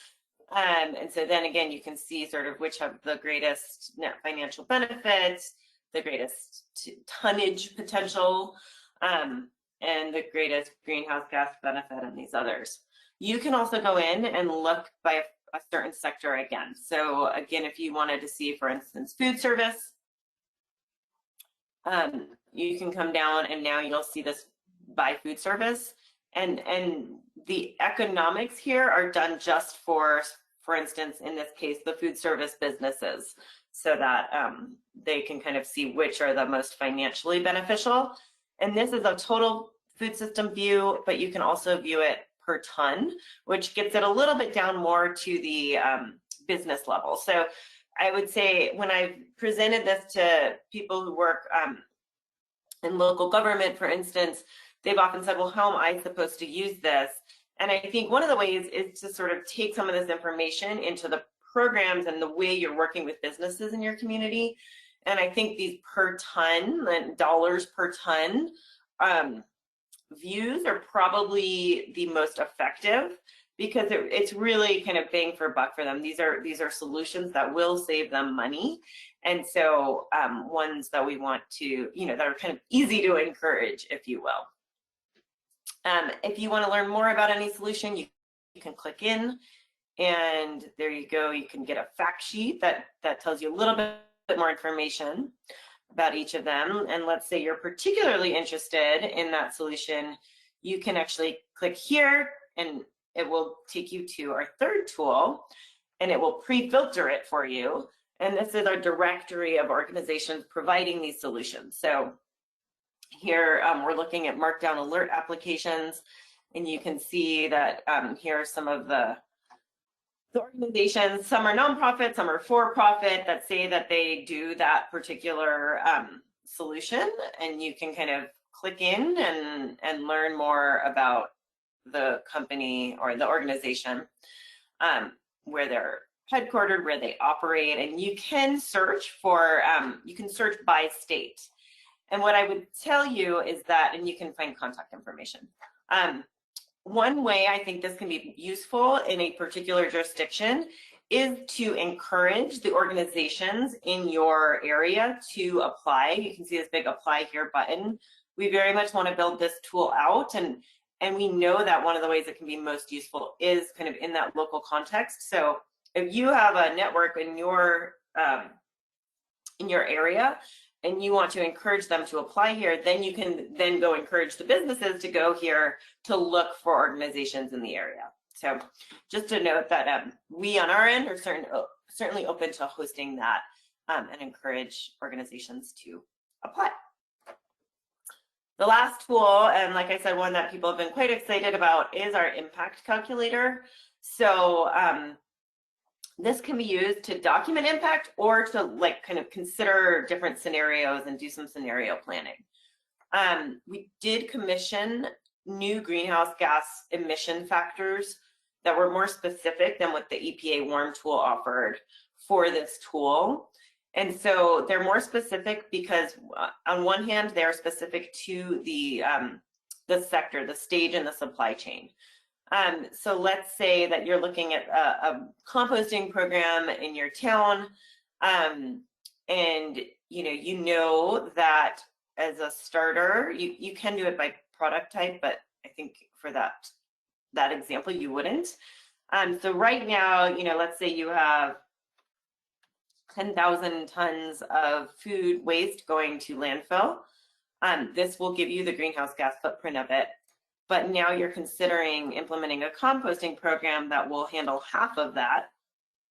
And so then again, you can see sort of which have the greatest net financial benefits, the greatest tonnage potential, and the greatest greenhouse gas benefit, and these others. You can also go in and look by a certain sector again. So again, if you wanted to see, for instance, food service, you can come down and now you'll see this by food service. And the economics here are done just for instance, in this case, the food service businesses, so that they can kind of see which are the most financially beneficial. And this is a total food system view, but you can also view it per ton, which gets it a little bit down more to the business level. So I would say when I've presented this to people who work in local government, for instance, they've often said, well, how am I supposed to use this? And I think one of the ways is to sort of take some of this information into the programs and the way you're working with businesses in your community. And I think these per ton, dollars per ton views are probably the most effective, because it's really kind of bang for buck for them. These are solutions that will save them money. And so ones that we want to, you know, that are kind of easy to encourage, if you will. If you want to learn more about any solution, you can click in, and there you go. You can get a fact sheet that tells you a little bit more information about each of them. And let's say you're particularly interested in that solution, you can actually click here, and it will take you to our third tool, and it will pre-filter it for you. And this is our directory of organizations providing these solutions. So here we're looking at markdown alert applications, and you can see that here are some of the organizations. Some are nonprofit, some are for-profit, that say that they do that particular solution, and you can kind of click in and learn more about the company or the organization, where they're headquartered, where they operate, and you can search for, you can search by state. And what I would tell you is that, and you can find contact information. One way I think this can be useful in a particular jurisdiction is to encourage the organizations in your area to apply. You can see this big apply here button. We very much want to build this tool out, and we know that one of the ways it can be most useful is kind of in that local context. So if you have a network in your area, and you want to encourage them to apply here, then you can then go encourage the businesses to go here to look for organizations in the area. So just to note that we on our end are certainly open to hosting that and encourage organizations to apply. The last tool, and like I said, one that people have been quite excited about, is our impact calculator. So this can be used to document impact or to like kind of consider different scenarios and do some scenario planning. We did commission new greenhouse gas emission factors that were more specific than what the EPA WARM tool offered for this tool. And so they're more specific because on one hand, they're specific to the sector, the stage in the supply chain. So let's say that you're looking at a composting program in your town, and and you know that as a starter, you can do it by product type, but I think for that example, you wouldn't. So right now, let's say you have 10,000 tons of food waste going to landfill. This will give you the greenhouse gas footprint of it. But now you're considering implementing a composting program that will handle half of that,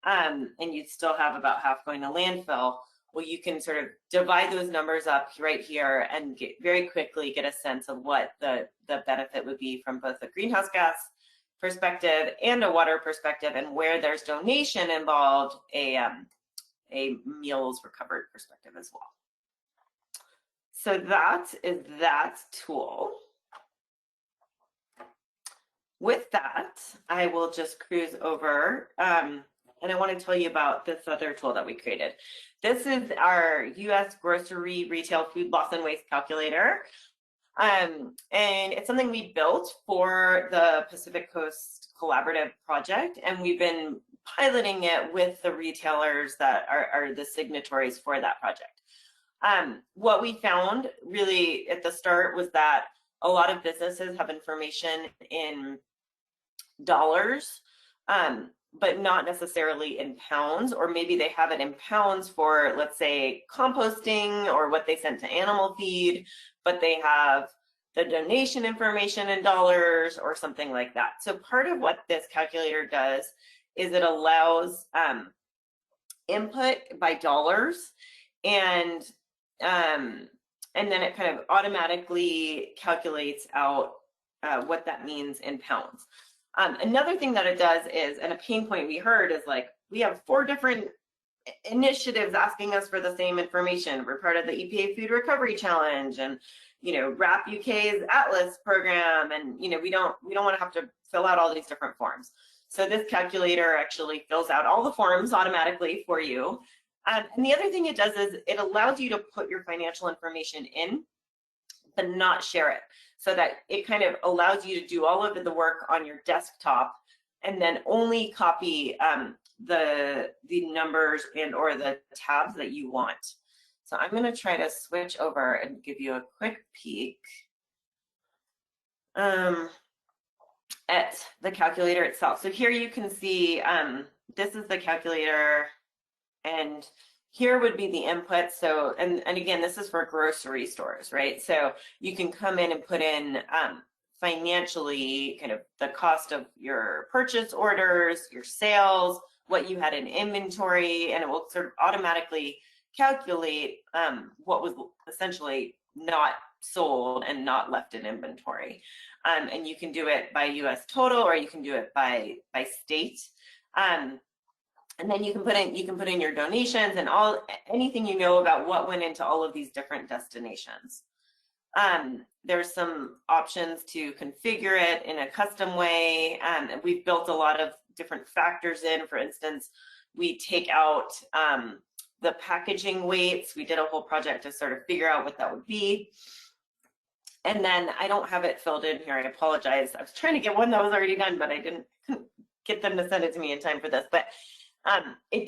and you'd still have about half going to landfill. Well, you can sort of divide those numbers up right here and very quickly get a sense of what the benefit would be from both a greenhouse gas perspective and a water perspective, and where there's donation involved, a meals recovered perspective as well. So that is that tool. With that, I will just cruise over, and I want to tell you about this other tool that we created. This is our US grocery retail food loss and waste calculator. And it's something we built for the Pacific Coast Collaborative project, and we've been piloting it with the retailers that are the signatories for that project. What we found really at the start was that a lot of businesses have information in dollars, but not necessarily in pounds, or maybe they have it in pounds for, let's say, composting or what they sent to animal feed, but they have the donation information in dollars or something like that. So part of what this calculator does is it allows input by dollars, and then it kind of automatically calculates out what that means in pounds. Another thing that it does is, and a pain point we heard is, like, we have 4 different initiatives asking us for the same information. We're part of the EPA Food Recovery Challenge, and RAP UK's Atlas program, and we don't want to have to fill out all these different forms. So this calculator actually fills out all the forms automatically for you. And the other thing it does is it allows you to put your financial information in, but not share it, so that it kind of allows you to do all of the work on your desktop and then only copy the numbers and or the tabs that you want. So I'm going to try to switch over and give you a quick peek at the calculator itself. So here you can see this is the calculator, and here would be the input. So, and again, this is for grocery stores, right? So you can come in and put in financially kind of the cost of your purchase orders, your sales, what you had in inventory, and it will sort of automatically calculate what was essentially not sold and not left in inventory. And you can do it by US total, or you can do it by state. And then you can put in your donations and anything you know about what went into all of these different destinations. There's some options to configure it in a custom way. We've built a lot of different factors in. For instance, we take out the packaging weights. We did a whole project to sort of figure out what that would be. And then I don't have it filled in here. I apologize. I was trying to get one that was already done, but I couldn't get them to send it to me in time for this. But it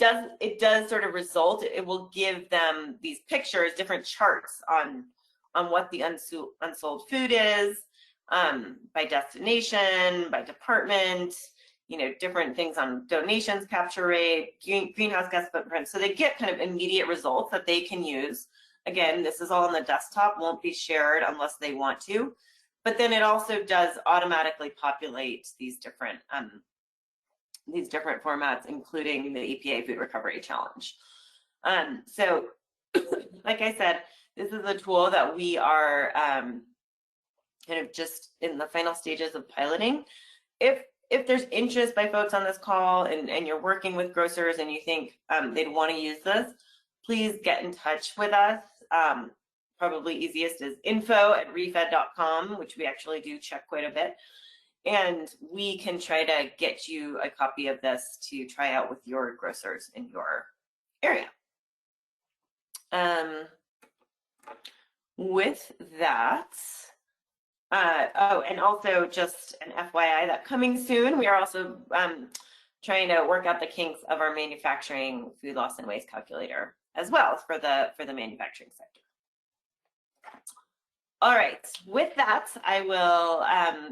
does sort of result. It will give them these pictures, different charts on what the unsold food is, by destination, by department, different things on donations, capture rate, greenhouse gas footprint. So they get kind of immediate results that they can use. Again, this is all on the desktop, won't be shared unless they want to. But then it also does automatically populate these different formats, including the EPA Food Recovery Challenge. So, like I said, this is a tool that we are kind of just in the final stages of piloting. If there's interest by folks on this call, and you're working with grocers and you think they'd want to use this, please get in touch with us. Probably easiest is info@refed.com, which we actually do check quite a bit. And we can try to get you a copy of this to try out with your grocers in your area. With that, oh, and also just an FYI that coming soon, we are also trying to work out the kinks of our manufacturing food loss and waste calculator. as well for the manufacturing sector. All right, with that, I will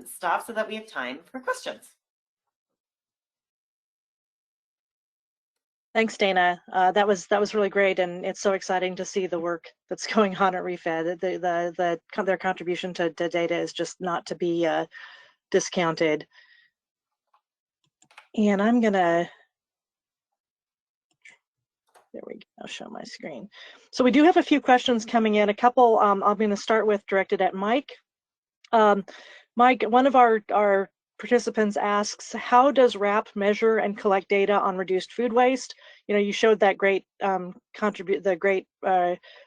stop so that we have time for questions. Thanks, Dana. That was really great, and it's so exciting to see the work that's going on at ReFed. Their contribution to data is just not to be discounted. And I'm gonna. There we go, I'll show my screen. So we do have a few questions coming in. A couple I'm going to start with directed at Mike. Mike, one of our participants asks, how does RAP measure and collect data on reduced food waste? You know, you showed that great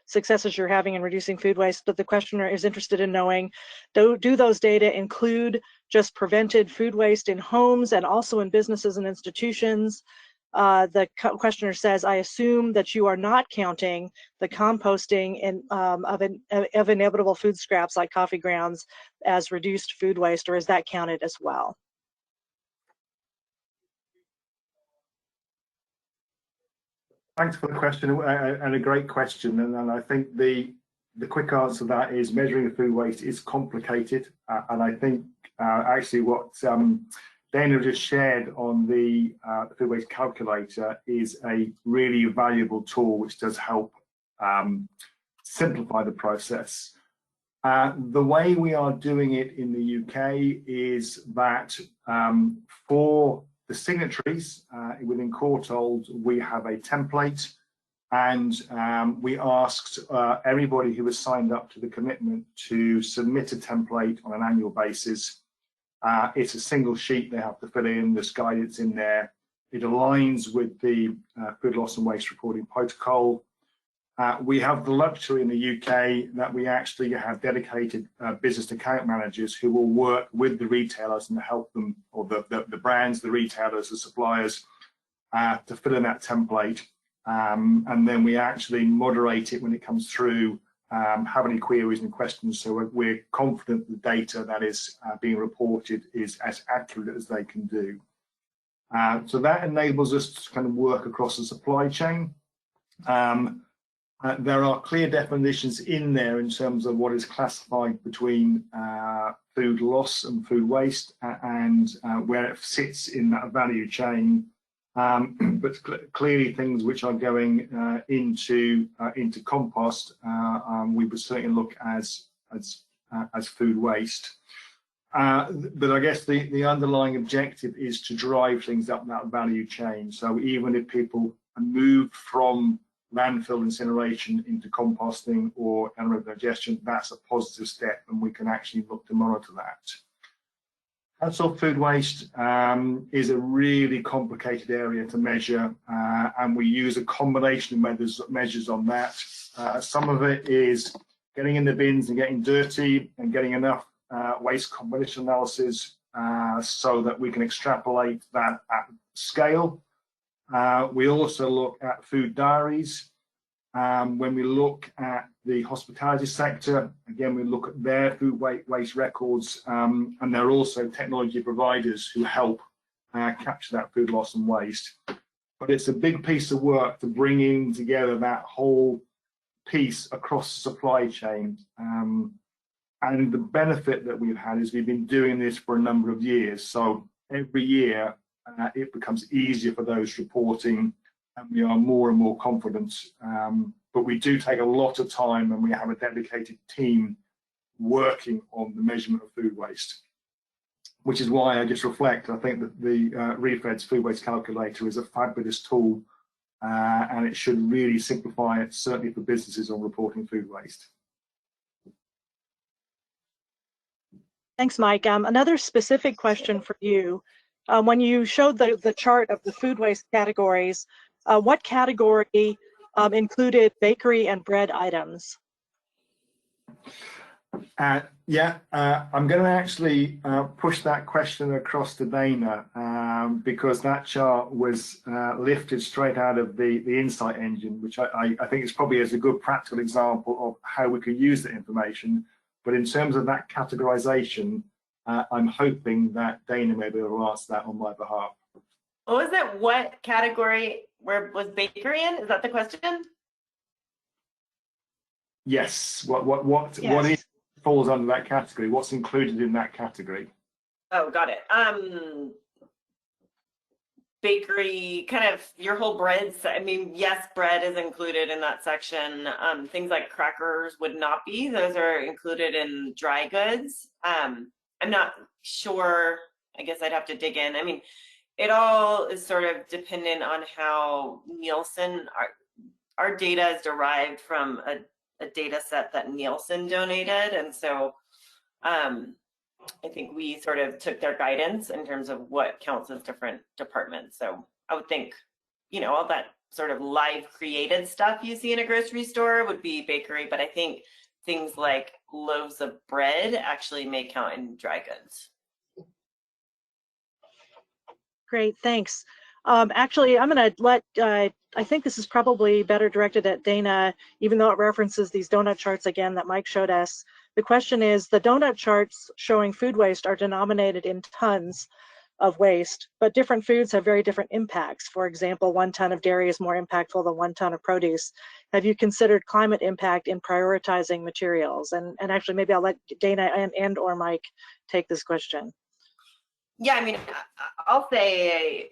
successes you're having in reducing food waste, but the questioner is interested in knowing, do those data include just prevented food waste in homes and also in businesses and institutions? The questioner says, I assume that you are not counting the composting of inevitable food scraps like coffee grounds as reduced food waste, or is that counted as well? Thanks for the question, and a great question. And I think the quick answer to that is measuring the food waste is complicated. And I think actually what Dana just shared on the food waste calculator is a really valuable tool which does help simplify the process. The way we are doing it in the UK is that for the signatories within Courtauld, we have a template, and we asked everybody who has signed up to the commitment to submit a template on an annual basis. It's a single sheet they have to fill in, there's guidance in there. It aligns with the food loss and waste reporting protocol. We have the luxury in the UK that we actually have dedicated business account managers who will work with the retailers and help them, or the brands, the retailers, the suppliers, to fill in that template. And then we actually moderate it when it comes through, have any queries and questions, so we're confident the data that is being reported is as accurate as they can do. So that enables us to kind of work across the supply chain. There are clear definitions in there in terms of what is classified between food loss and food waste, and where it sits in that value chain. But clearly things which are going into compost, we would certainly look as food waste. But I guess the underlying objective is to drive things up that value chain. So even if people move from landfill incineration into composting or anaerobic digestion, that's a positive step, and we can actually look to monitor that. Household food waste is a really complicated area to measure, and we use a combination of measures on that. Some of it is getting in the bins and getting dirty and getting enough waste combination analysis so that we can extrapolate that at scale. We also look at food diaries. When we look at the hospitality sector, again, we look at their food waste records, and there are also technology providers who help capture that food loss and waste. But it's a big piece of work to bring in together that whole piece across the supply chain. And the benefit that we've had is we've been doing this for a number of years. So every year, it becomes easier for those reporting, and we are more and more confident. But we do take a lot of time, and we have a dedicated team working on the measurement of food waste, which is why I just reflect, I think that the ReFed's food waste calculator is a fabulous tool, and it should really simplify it, certainly for businesses on reporting food waste. Thanks, Mike. Another specific question for you. When you showed the chart of the food waste categories, what category included bakery and bread items? I'm going to actually push that question across to Dana, because that chart was lifted straight out of the Insight engine, which I think is probably as a good practical example of how we can use the information. But in terms of that categorization, I'm hoping that Dana may be able to answer that on my behalf. What was it? What category was bakery in? Is that the question? Yes. What Yes. falls under that category? What's included in that category? Oh, got it. Bakery, kind of your whole breads. I mean, yes, bread is included in that section. Things like crackers would not be. Those are included in dry goods. I'm not sure. I guess I'd have to dig in. I mean, it all is sort of dependent on how Nielsen, our data is derived from a data set that Nielsen donated. And so I think we sort of took their guidance in terms of what counts as different departments. So I would think, you know, all that sort of live created stuff you see in a grocery store would be bakery, but I think things like loaves of bread actually may count in dry goods. Great, thanks. Actually, I'm going to let, I think this is probably better directed at Dana, even though it references these donut charts again that Mike showed us. The question is, the donut charts showing food waste are denominated in tons of waste, but different foods have very different impacts. For example, 1 ton of dairy is more impactful than 1 ton of produce. Have you considered climate impact in prioritizing materials? And actually, maybe I'll let Dana and or Mike take this question. Yeah, I mean, I'll say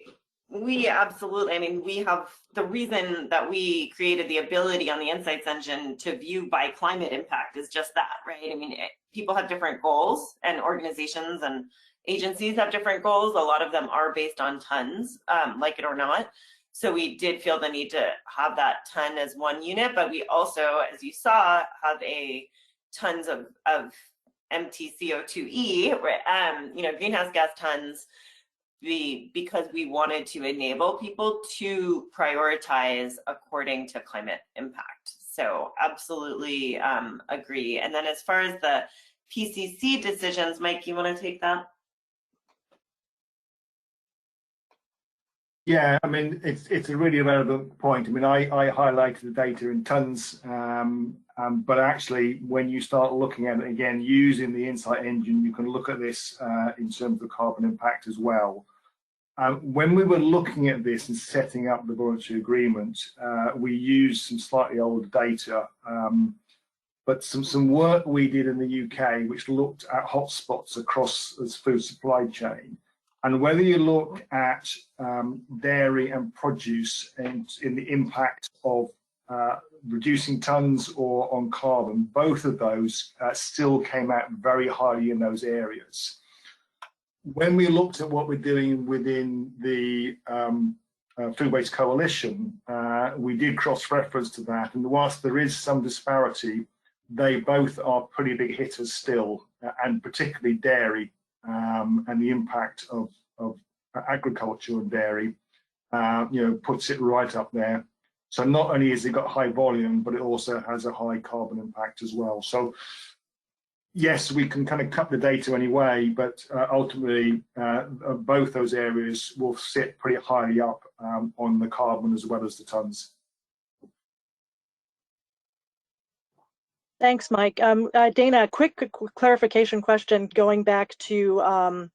we absolutely, I mean, we have the reason that we created the ability on the Insights engine to view by climate impact is just that, right? I mean, people have different goals and organizations and agencies have different goals. A lot of them are based on tons, like it or not. So we did feel the need to have that ton as one unit, but we also, as you saw, have a tons of MTCO2e, you know, greenhouse gas tons, because we wanted to enable people to prioritize according to climate impact. So absolutely agree. And then as far as the PCC decisions, Mike, you want to take that? Yeah, I mean, it's a really relevant point. I mean, I highlighted the data in tons, but actually, when you start looking at it again, using the Insight engine, you can look at this in terms of carbon impact as well. When we were looking at this and setting up the voluntary agreement, we used some slightly older data, but some work we did in the UK, which looked at hotspots across the food supply chain. And whether you look at dairy and produce and in the impact of reducing tons or on carbon, both of those still came out very highly in those areas. When we looked at what we're doing within the Food Waste Coalition, we did cross-reference to that, and whilst there is some disparity, they both are pretty big hitters still, and particularly dairy. And the impact of agriculture and dairy, you know, puts it right up there. So not only has it got high volume, but it also has a high carbon impact as well. So yes, we can kind of cut the data anyway, but ultimately both those areas will sit pretty highly up on the carbon as well as the tons. Thanks, Mike. Dana, quick clarification question going back to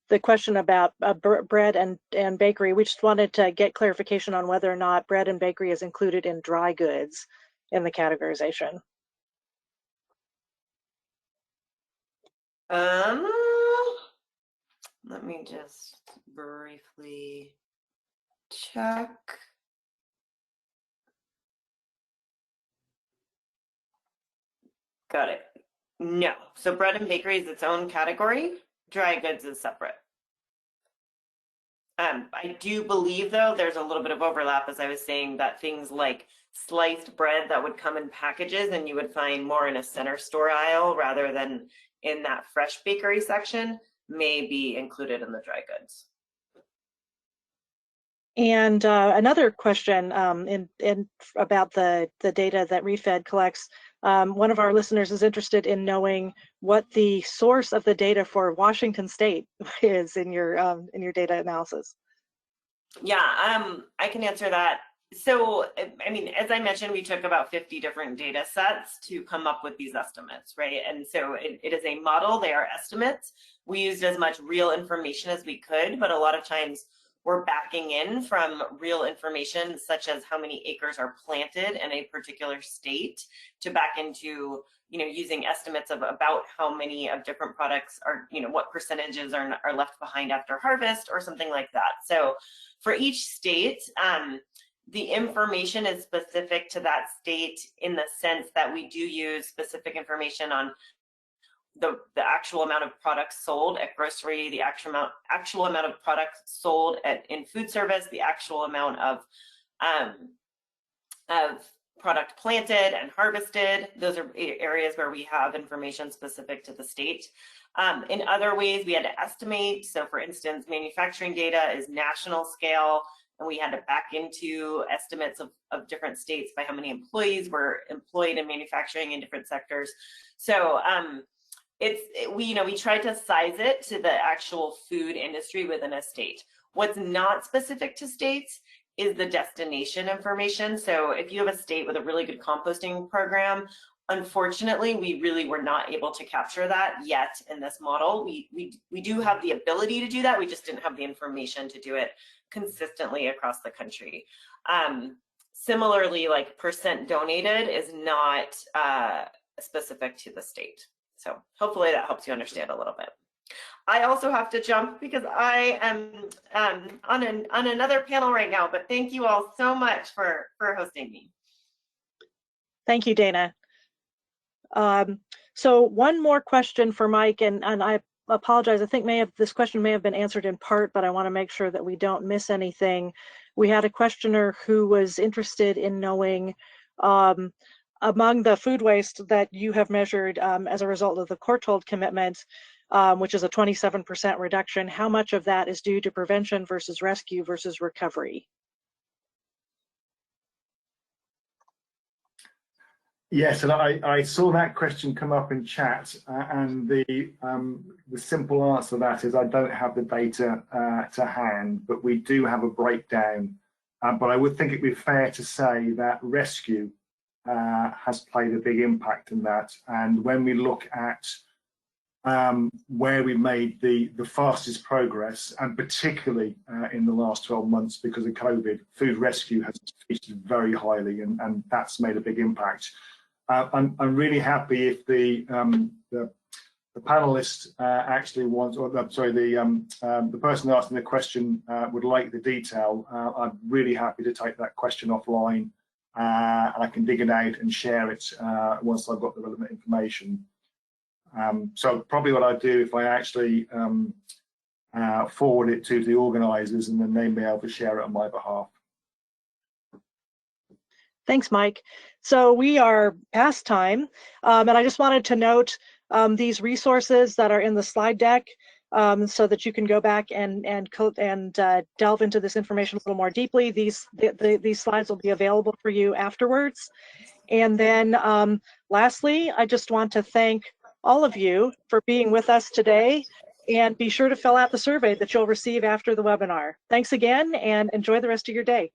the question about bread and bakery. We just wanted to get clarification on whether or not bread and bakery is included in dry goods in the categorization. Let me just briefly check. Got it. No. So bread and bakery is its own category. Dry goods is separate. I do believe, though, there's a little bit of overlap, as I was saying, that things like sliced bread that would come in packages and you would find more in a center store aisle rather than in that fresh bakery section may be included in the dry goods. And another question in about the data that ReFed collects. One of our listeners is interested in knowing what the source of the data for Washington State is in your data analysis. Yeah, I can answer that. So, I mean, as I mentioned, we took about 50 different data sets to come up with these estimates, right? And so it is a model, they are estimates. We used as much real information as we could, but a lot of times we're backing in from real information, such as how many acres are planted in a particular state, to back into, using estimates of about how many of different products are, what percentages are left behind after harvest or something like that. So for each state, the information is specific to that state in the sense that we do use specific information on the actual amount of products sold at grocery, the actual amount of products sold in food service, the actual amount of product planted and harvested. Those are areas where we have information specific to the state. In other ways, we had to estimate. So for instance, manufacturing data is national scale, and we had to back into estimates of different states by how many employees were employed in manufacturing in different sectors. So we tried to size it to the actual food industry within a state. What's not specific to states is the destination information. So if you have a state with a really good composting program, unfortunately, we really were not able to capture that yet in this model. We do have the ability to do that. We just didn't have the information to do it consistently across the country. Similarly, like percent donated is not specific to the state. So hopefully that helps you understand a little bit. I also have to jump because I am on another panel right now, but thank you all so much for hosting me. Thank you, Dana. So one more question for Mike, and I apologize. I think this question may have been answered in part, but I want to make sure that we don't miss anything. We had a questioner who was interested in knowing among the food waste that you have measured as a result of the Courtauld commitment, which is a 27% reduction, how much of that is due to prevention versus rescue versus recovery? Yes, and I saw that question come up in chat, and the simple answer to that is I don't have the data to hand, but we do have a breakdown. But I would think it'd be fair to say that rescue has played a big impact in that. And when we look at where we made the fastest progress, and particularly in the last 12 months because of COVID, food rescue has featured very highly, and that's made a big impact. I'm really happy if the panelist actually wants, or sorry, the person asking the question would like the detail. I'm really happy to take that question offline, and I can dig it out and share it once I've got the relevant information. So probably what I'd do if I actually forward it to the organisers, and then they may be able to share it on my behalf. Thanks, Mike. So we are past time, and I just wanted to note these resources that are in the slide deck, so that you can go back and delve into this information a little more deeply. These slides will be available for you afterwards. And then lastly, I just want to thank all of you for being with us today, and be sure to fill out the survey that you'll receive after the webinar. Thanks again, and enjoy the rest of your day.